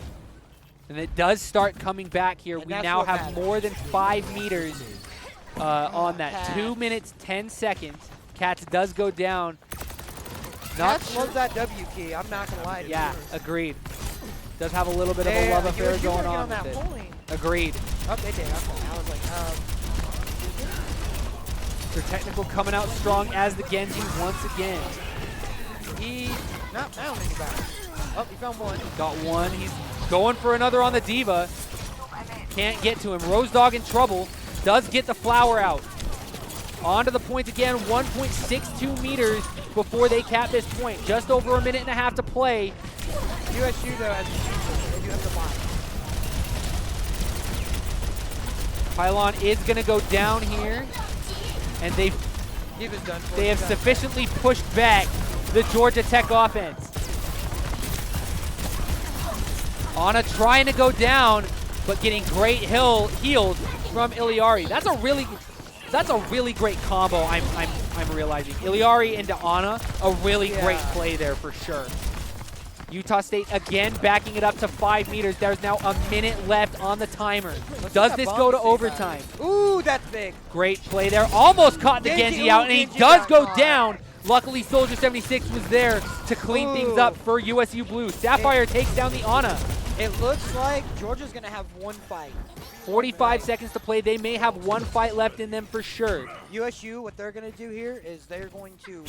And it does start coming back here. And We that's now what have matters. more than 5 meters on that. Cats. 2 minutes, 10 seconds. Cats does go down. Cats love that W key. I'm not going to lie to Yeah, you. agreed. Does have a little bit of a They- love affair USU going working on that with it. point. Agreed. Oh, they did. Okay. I was like, Their technical coming out strong as the Genji once again. he not found anybody. Oh, he found one. Got one. He's going for another on the Diva. Can't get to him. Rose Dog in trouble. Does get the flower out. Onto the point again. 1.62 meters before they cap this point. Just over a minute and a half to play. USU, though, has they do have the line. Pylon is going to go down here. And Diva's done for. they have sufficiently pushed back the Georgia Tech offense. Anna trying to go down, but getting great heals from Iliari. That's a really great combo. I'm realizing Iliari into Anna, a really great play there for sure. Utah State again backing it up to 5 meters. There's now a minute left on the timer. Does this go to overtime? Ooh, that's big. Great play there. Almost caught the Genji out, and he Genji does got go caught. down. Luckily, Soldier 76 was there to clean things up for USU Blue. Sapphire takes down the Anna. It looks like Georgia's going to have one fight. 45 seconds to play. They may have one fight left in them for sure. USU, what they're going to do here is they're going to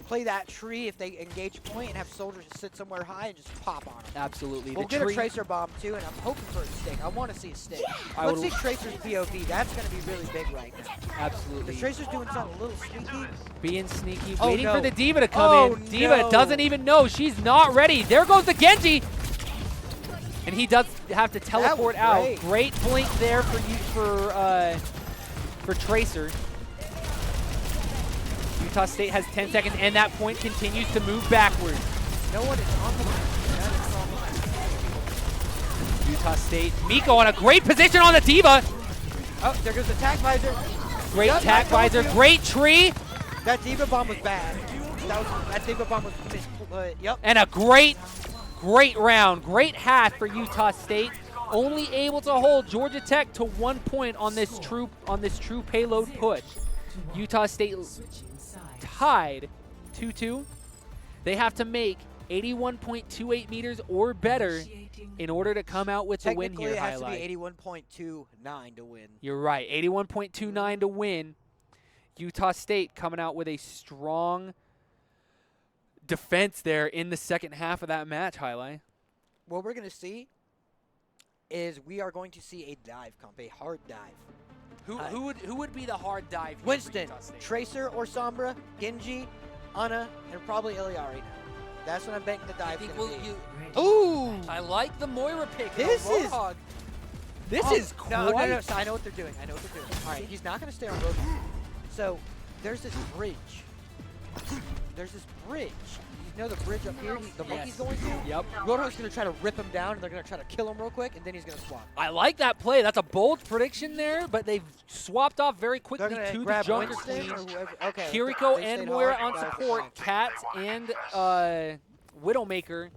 play that tree if they engage point and have soldiers sit somewhere high and just pop on them. Absolutely. We'll The get a tree- Tracer bomb too, and I'm hoping for a stick. I want to see a stick. I Let's would- see Tracer's POV. That's going to be really big right now. Absolutely. The Tracer's doing something a little sneaky. Being sneaky, Oh, waiting no. for the Diva to come Oh, in. Diva no. doesn't even know. She's not ready. There goes the Genji. And he does have to teleport out. great. Great blink there for Tracer. Utah State has 10 seconds, and that point continues to move backwards. No one is on the line. That is on the line. Utah State. Miko on a great position on the Diva. Oh, there goes the tack visor. Great Yep, tack I told visor. you. Great tree. That Diva bomb was bad. That Diva bomb was yep. And a great round. Great half for Utah State. Only able to hold Georgia Tech to 1 point on this true payload push. Utah State tied 2-2. They have to make 81.28 meters or better in order to come out with the win Technically, here, it has Highlight. to be 81.29 to win. You're right, 81.29 to win. Utah State coming out with a strong defense there in the second half of that match, Highlight. What we're going to see is we are going to see a dive comp, a hard dive. Who would be the hard dive here for Winston, Utah State? Tracer or Sombra, Genji, Anna, and probably Iliari. That's what I'm betting the dive's going to be. Ooh! I like the Moira pick. This is- Roadhog. This Oh, is quite. no. So I know what they're doing. All right, he's not going to stay on Roadhog. So there's this bridge. You know the bridge up here the monkey's going to? Yep. Roadhog's going to try to rip him down, and they're going to try to kill him real quick, and then he's going to swap. I like that play. That's a bold prediction there, but they've swapped off very quickly They're going to to the grab Junker Winston Queen. or whoever. Okay. Kiriko they and stayed Moira hard. on That was support. the Cats and Widowmaker.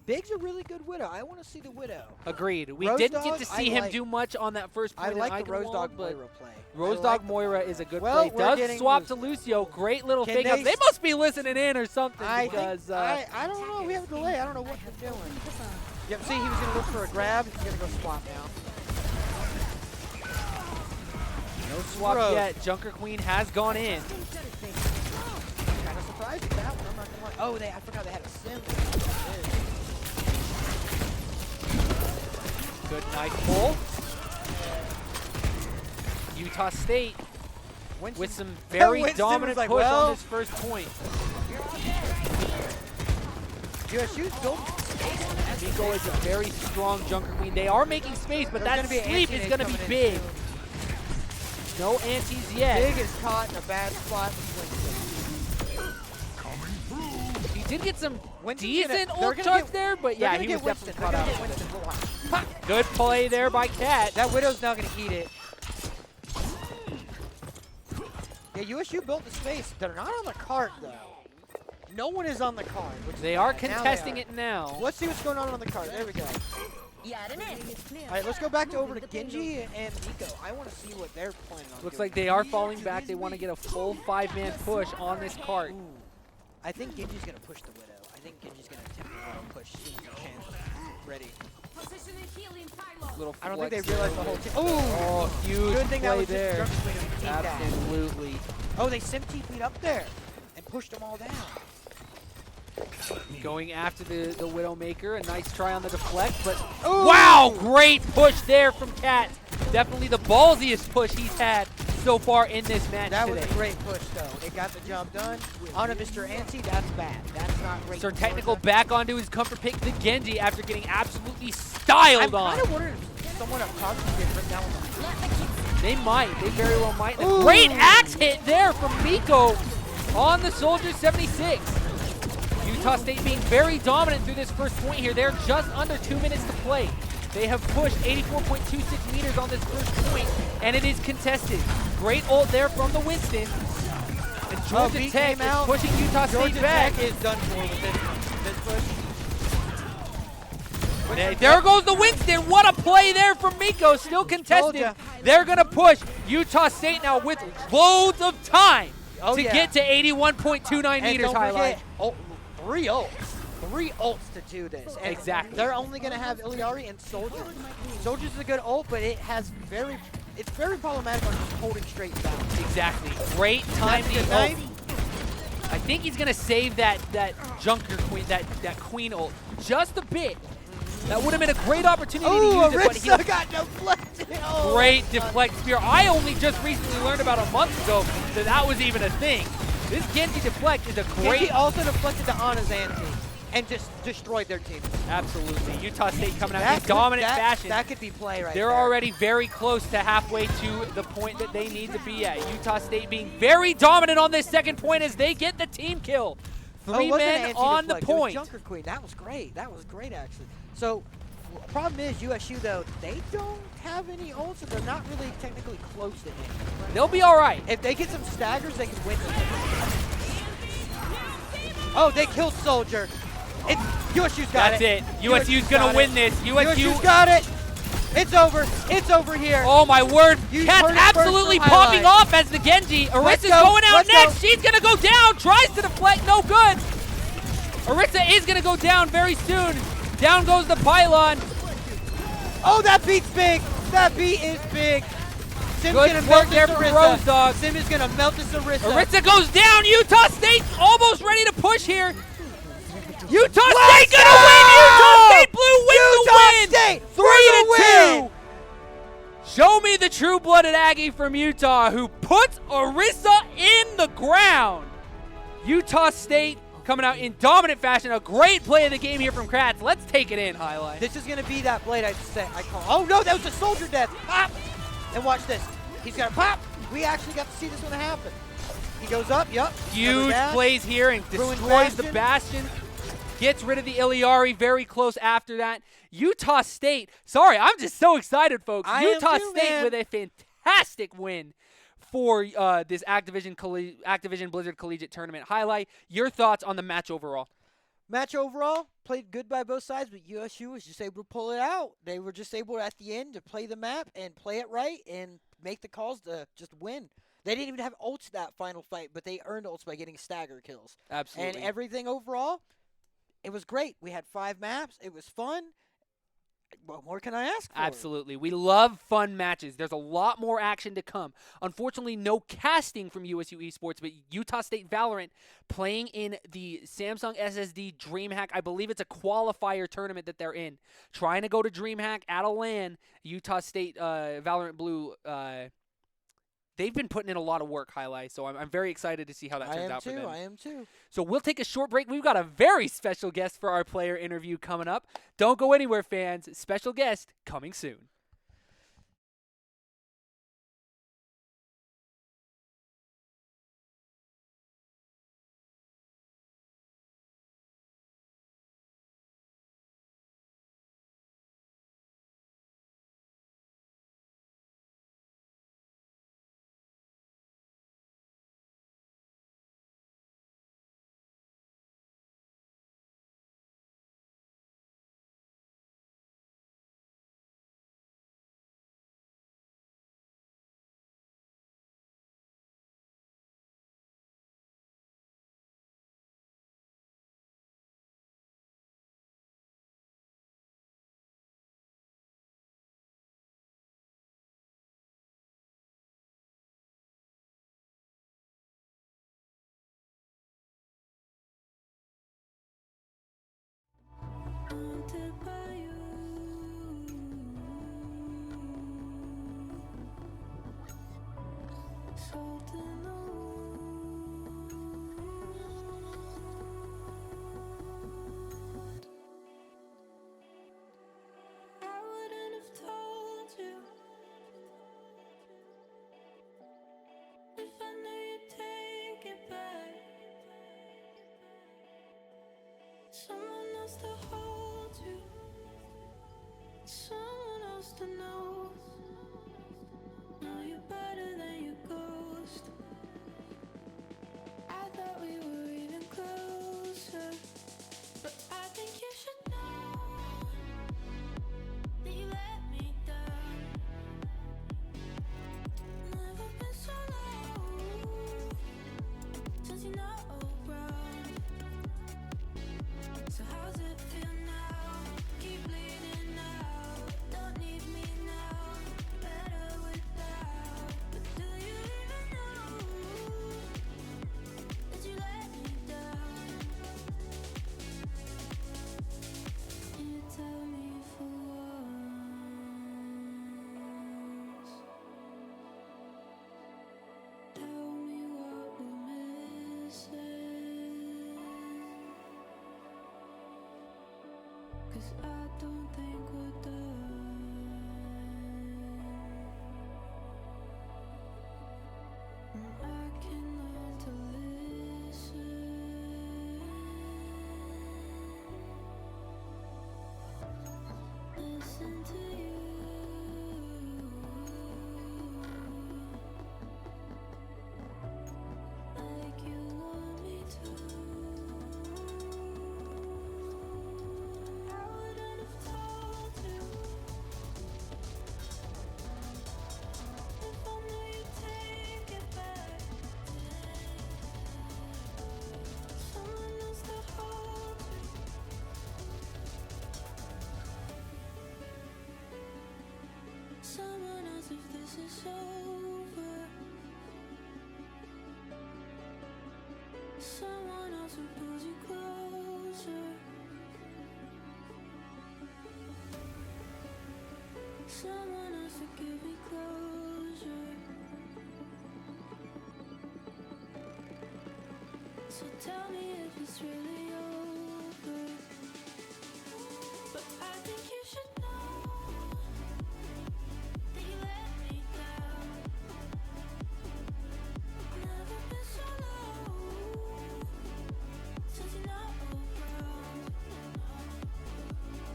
Big's a really good Widow. I want to see the Widow. Agreed. We Rose didn't get Dog, to I see him like- do much on that first I point like in the Rose Eichenwald, Dog but Moira play. Rose I Dog like Moira is a good Well, play. we're Does getting swap loose. to Lucio. Great little Can fake out. they They must be listening in or something I because think, I don't know. We have a delay. I don't know what they're doing. Yep, see, he was going to look for a grab. He's going to go swap now. no swap Rose. yet. Junker Queen has gone in. Kind of surprised at that one. I'm not going to lie. Oh, I forgot they had a sim. Good knife pull. Utah State Winston, with some very Winston dominant was like, push well, on this first point. USU's building space on that. Miko is a very strong Junker Queen. They are making space, but There's that gonna be an sleep is anti-nade going to be coming in big. soon. No antis yet. Big is caught in a bad spot with Winston. He did get some Winston's decent they're ult gonna charge get- there, but They're yeah, gonna he get was definitely Winston. caught They're out. gonna get Winston. Ha! Good play there by Cat. That Widow's now gonna eat it. Yeah, USU built the space. They're not on the cart though. No one is on the cart. Which They is are bad. Now contesting they it now. Let's see what's going on the cart. There we go. All right, let's go back to over to Genji and Nico. I want to see what they're planning on Looks doing. like they are falling back. They want to get a full 5-man push on this cart. Ooh. I think Genji's going to push the Widow. I think Genji's going to attempt the Widow push as soon as he can. Ready. Little I don't think they flex realized there. the whole team. Ooh! Oh, huge Good thing that play was just there. Junker Queen who beat that. Absolutely. Oh, they sim TP'd up there and pushed them all down. Going after the Widowmaker. A nice try on the deflect, but Ooh! wow, great push there from Cat. Definitely the ballsiest push he's had so far in this match That today. was a great push, though. It got the job done. On a Mr. Ansi, that's bad. That's not great. Sir for Technical Forza. back onto his comfort pick, the Genji, after getting absolutely styled I'm on. kind of wondering if someone up top can get bring down the They might. They very well might. And a Ooh. great axe hit there from Miko on the Soldier 76. Utah State being very dominant through this first point here. They're just under 2 minutes to play. They have pushed 84.26 meters on this first point, and it is contested. Great ult there from the Winston. And Georgia beat Tech came is out. pushing Utah State Georgia back. Tech is done for with this push. Hey, there goes the Winston. What a play there from Miko. Still contested. ya. They're going to push Utah State now with loads of time Oh, to yeah. get to 81.29 And meters don't highlight. forget, 3 ults. 3 ults to do this. And Exactly. They're only going to have Iliari and Soldier. Soldier's a good ult, but it has it's very problematic on just holding straight down. Exactly. Great timing. Good ult. night. I think he's going to save that Junker Queen, that Queen ult just a bit. That would have been a great opportunity to Ooh, use it, but Arisa got deflected. Oh, great deflect spear. I only just recently learned about a month ago that that was even a thing. This Genji deflect is a great... Genji also deflected to Ana's anti and just destroyed their team. Absolutely. Utah State coming out in dominant fashion. That could be play right They're there. already very close to halfway to the point that they need to be at. Utah State being very dominant on this second point as they get the team kill. Three it wasn't men an on the anti-deflect, it was point. Junker Queen. That was great. That was great, actually. So, problem is, USU, though, they don't have any ults, so they're not really technically close to him. They'll be all right. If they get some staggers, they can win this. Oh, they killed Soldier. USU's got That's it. it. USU's going to win this. USU's got it. It's over. It's over here. Oh my word. You Cat's heard it first absolutely from popping highlight. off as the Genji. Arissa's go, going out let's next. go. She's going to go down. Tries to deflect. No good. Arissa is going to go down very soon. Down goes the pylon. Oh, that beat's big. That beat is big. Sim's Good gonna work melt there this from Arissa. Rose Dog. Sim is gonna melt this Arissa. Arissa goes down. Utah State almost ready to push here. Utah State going to win. Utah State Blue wins the win. State 3-2. Show me the true-blooded Aggie from Utah who puts Arissa in the ground. Utah State coming out in dominant fashion. A great play of the game here from Kratz. Let's take it in, highlight. This is gonna be that blade I call. Oh no, that was a soldier death. Pop! And watch this. He's gonna pop. We actually got to see this one happen. He goes up. Yup. Huge plays here and Ruined destroys the Bastion. Gets rid of the Iliari very close after that. Utah State, sorry, I'm just so excited, folks. I am Utah too, State man. with a fantastic win for this Activision Blizzard Collegiate Tournament. Highlight, your thoughts on the match overall. Match overall, played good by both sides, but USU was just able to pull it out. They were just able at the end to play the map and play it right and make the calls to just win. They didn't even have ults that final fight, but they earned ults by getting stagger kills. Absolutely. And everything overall, it was great. We had 5 maps. It was fun. What more can I ask for? Absolutely. We love fun matches. There's a lot more action to come. Unfortunately, no casting from USU Esports, but Utah State Valorant playing in the Samsung SSD DreamHack. I believe it's a qualifier tournament that they're in. Trying to go to DreamHack at a LAN. Utah State Valorant Blue they've been putting in a lot of work, Highlight. So I'm very excited to see how that turns out for them. I am too. So we'll take a short break. We've got a very special guest for our player interview coming up. Don't go anywhere, fans. Special guest coming soon. Haunted by you. Salt in the wound. I wouldn't have told you if I knew you'd take it back. Someone else to hold you, someone else to know. Know you better than your ghost. I thought we were even closer, but I think you should know that you let me down. Never been so low since you're not around. So how's it feel now? Keep bleeding out. Don't need me now. Better without. But do you even know that you let me down? You tell me for once. Tell me what we're missing. 'Cause I don't think we're done. I can learn to listen. Listen to you. Like you want me to. I wouldn't have told you if I knew you'd take it back. Someone else to hold you. Someone else if this is over. Someone else who pulls you closer. Someone else to give me closure. So tell me if it's really over. But I think you should know that you let me down. Never been so low since you're not around.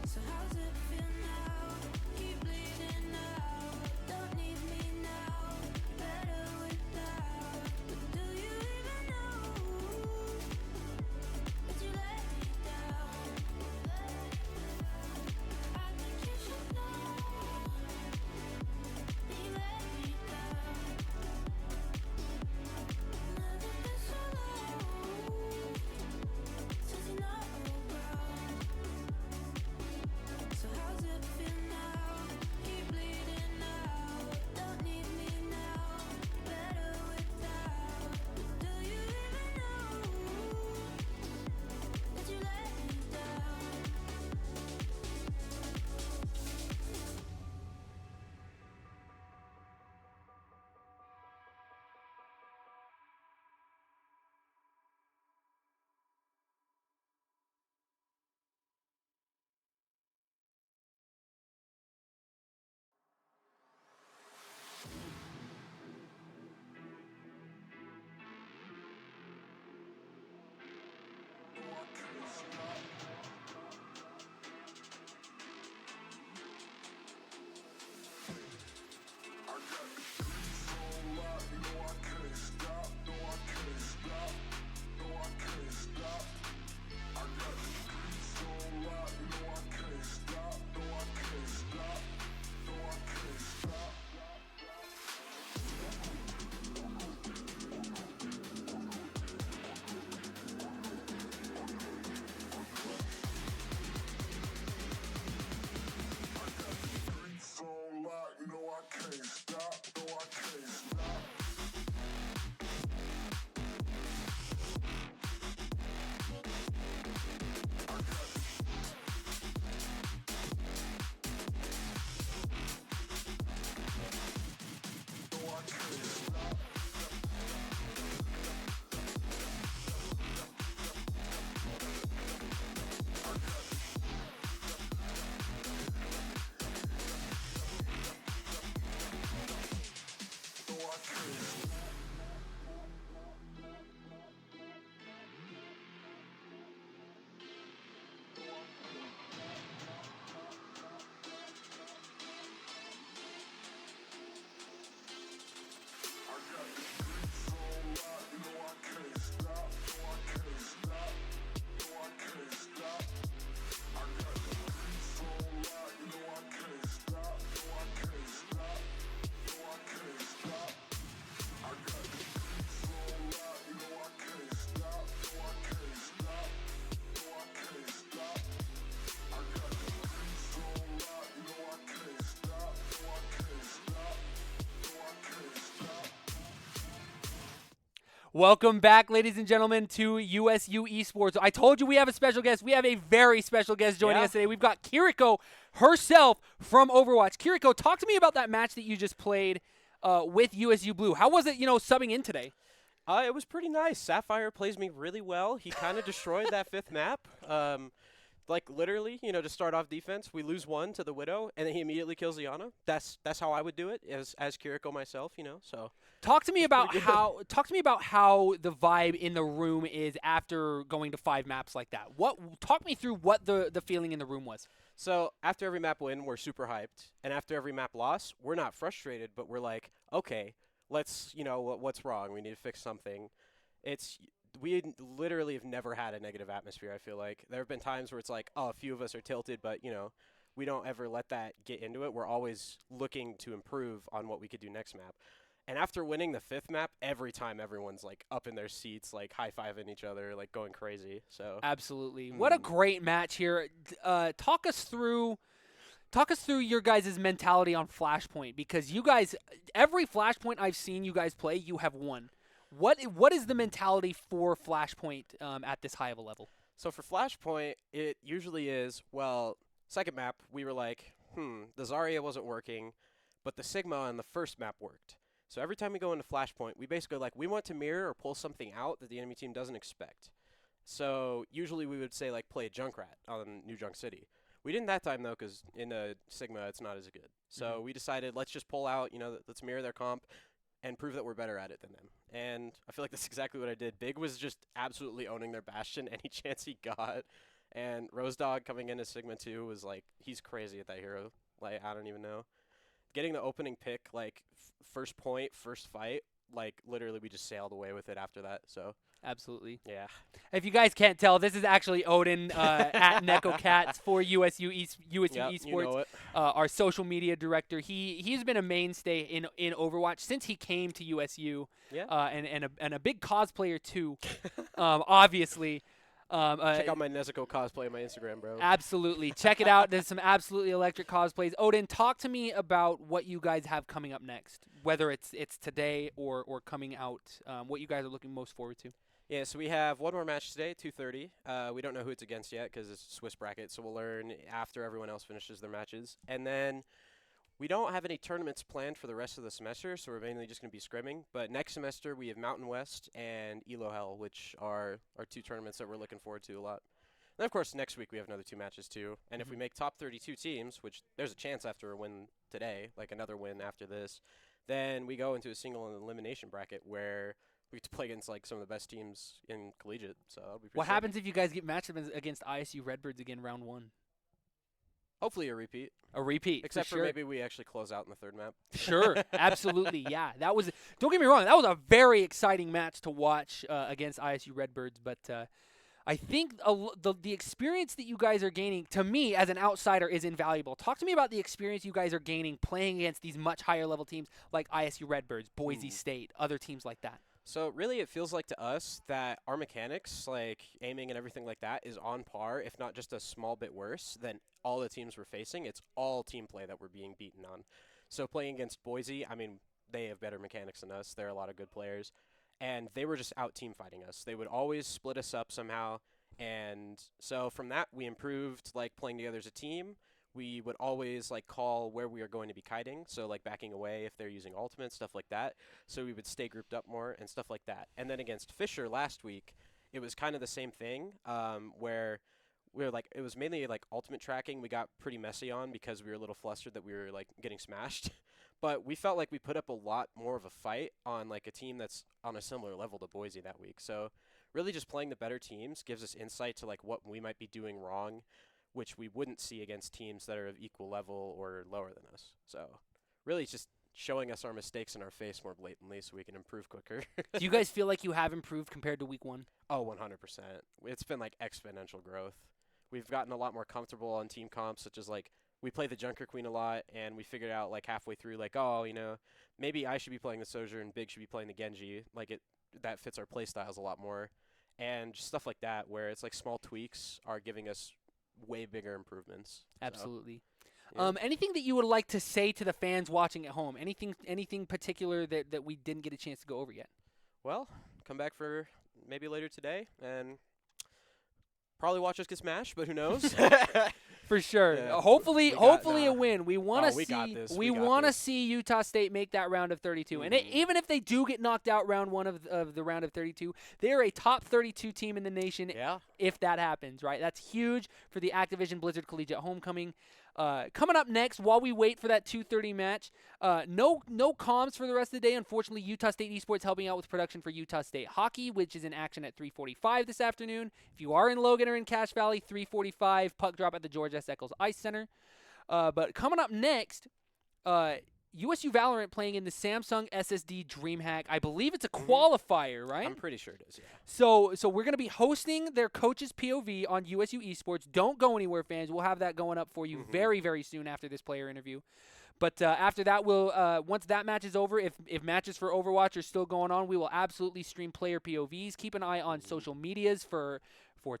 So how's it feel now? Keep bleeding out. Don't need me now. Better without. But do you even know that you Welcome back, ladies and gentlemen, to USU Esports. I told you we have a special guest. We have a very special guest joining us today. We've got Kiriko herself from Overwatch. Kiriko, talk to me about that match that you just played with USU Blue. How was it, subbing in today? It was pretty nice. Sapphire plays me really well. He kind of destroyed that 5th map. Literally, to start off defense, we lose 1 to the Widow, and then he immediately kills Iana. That's how I would do it as Kiriko myself, so. Talk to me about how the vibe in the room is after going to 5 maps like that. Talk me through what the feeling in the room was. So after every map win, we're super hyped, and after every map loss, we're not frustrated, but we're like, okay, let's, what's wrong? We need to fix something. We literally have never had a negative atmosphere, I feel like. There have been times where it's like, oh, a few of us are tilted, but, we don't ever let that get into it. We're always looking to improve on what we could do next map. And after winning the 5th map, every time everyone's, up in their seats, high-fiving each other, going crazy. So Absolutely. What a great match here. Talk us through your guys' mentality on Flashpoint, because you guys, every Flashpoint I've seen you guys play, you have won. What is the mentality for Flashpoint at this high of a level? So for Flashpoint, it usually is, second map, we were like, the Zarya wasn't working, but the Sigma on the first map worked. So every time we go into Flashpoint, we basically we want to mirror or pull something out that the enemy team doesn't expect. So usually we would say, play a Junkrat on New Junk City. We didn't that time, though, because in a Sigma, it's not as good. So we decided, let's just pull out, let's mirror their comp and prove that we're better at it than them. And I feel like that's exactly what I did. Big was just absolutely owning their Bastion any chance he got. And Rose Dog coming into Sigma 2 was he's crazy at that hero. I don't even know. Getting the opening pick, first point, first fight, literally we just sailed away with it after that. So Absolutely. Yeah. If you guys can't tell, this is actually Odin at NekoCats for USU Esports, you know it. Our social media director. He's been a mainstay in Overwatch since he came to USU. Yeah. And a big cosplayer too. Obviously. Check out my Nezuko cosplay on my Instagram, bro. Absolutely. Check it out. There's some absolutely electric cosplays. Odin, talk to me about what you guys have coming up next, whether it's today or coming out, what you guys are looking most forward to. Yeah, so we have one more match today, 2:30. We don't know who it's against yet because it's a Swiss bracket, so we'll learn after everyone else finishes their matches. And then we don't have any tournaments planned for the rest of the semester, so we're mainly just going to be scrimming. But next semester, we have Mountain West and Elo Hell, which are 2 tournaments that we're looking forward to a lot. And, of course, next week we have another 2 matches, too. And if we make top 32 teams, which there's a chance after a win today, another win after this, then we go into a single elimination bracket where we get to play against some of the best teams in Collegiate. So that'll be pretty What sick. happens if you guys get matched up against ISU Redbirds again round 1? Hopefully a repeat. A repeat, Except for sure. maybe we actually close out in the 3rd map. Sure, absolutely, yeah. That was, don't get me wrong, that was a very exciting match to watch against ISU Redbirds, but I think the experience that you guys are gaining, to me, as an outsider, is invaluable. Talk to me about the experience you guys are gaining playing against these much higher level teams like ISU Redbirds, Boise State, other teams like that. So really, it feels like to us that our mechanics, aiming and everything like that, is on par, if not just a small bit worse than all the teams we're facing. It's all team play that we're being beaten on. So playing against Boise, I mean, they have better mechanics than us. They're a lot of good players. And they were just out team fighting us. They would always split us up somehow. And so from that, we improved, playing together as a team. We would always call where we are going to be kiting, so backing away if they're using ultimate, stuff like that. So we would stay grouped up more and stuff like that. And then against Fisher last week, it was kind of the same thing, where we were it was mainly ultimate tracking. We got pretty messy on because we were a little flustered that we were getting smashed. But we felt like we put up a lot more of a fight on a team that's on a similar level to Boise that week. So really just playing the better teams gives us insight to what we might be doing wrong, which we wouldn't see against teams that are of equal level or lower than us. So really it's just showing us our mistakes in our face more blatantly so we can improve quicker. Do you guys feel like you have improved compared to week 1? Oh, 100%. It's been exponential growth. We've gotten a lot more comfortable on team comps, such as we play the Junker Queen a lot, and we figured out halfway through maybe I should be playing the Sojourn and Big should be playing the Genji. That fits our play styles a lot more. And just stuff like that where it's small tweaks are giving us way bigger improvements. Absolutely. So, yeah. Anything that you would like to say to the fans watching at home? Anything particular that we didn't get a chance to go over yet? Well, come back for maybe later today and probably watch us get smashed, but who knows? For sure. Yeah. Hopefully, We got- hopefully a nah. win. We want to Oh, we got see. this. We We got want to this. see Utah State make that round of 32. And even if they do get knocked out round one of the round of 32, they're a top 32 team in the nation. Yeah. If that happens, right? That's huge for the Activision Blizzard Collegiate homecoming. Coming up next, while we wait for that 2:30 match, no comms for the rest of the day. Unfortunately, Utah State Esports helping out with production for Utah State Hockey, which is in action at 3:45 this afternoon. If you are in Logan or in Cache Valley, 3:45 puck drop at the George S. Eccles Ice Center. But coming up next, USU Valorant playing in the Samsung SSD DreamHack. I believe it's a qualifier, right? I'm pretty sure it is, yeah. So we're going to be hosting their coach's POV on USU Esports. Don't go anywhere, fans. We'll have that going up for you very, very soon after this player interview. But after that, we'll once that match is over, if matches for Overwatch are still going on, we will absolutely stream player POVs. Keep an eye on social medias for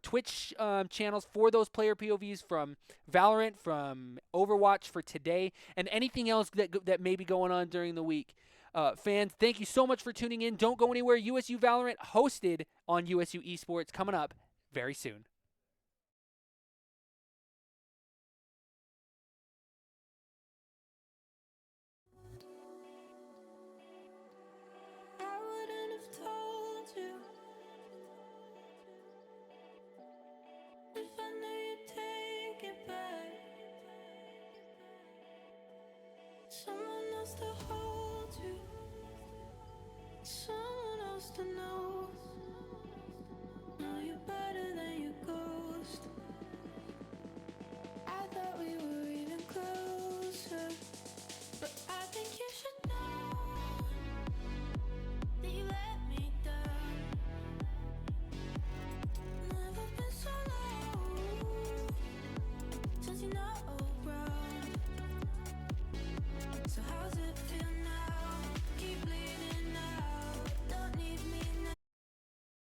Twitch channels for those player POVs from Valorant, from Overwatch for today, and anything else that may be going on during the week. Fans, thank you so much for tuning in. Don't go anywhere. USU Valorant hosted on USU Esports coming up very soon. I wouldn't have told you if I knew you'd take it back. Someone else to hold you, someone else to know. Now you're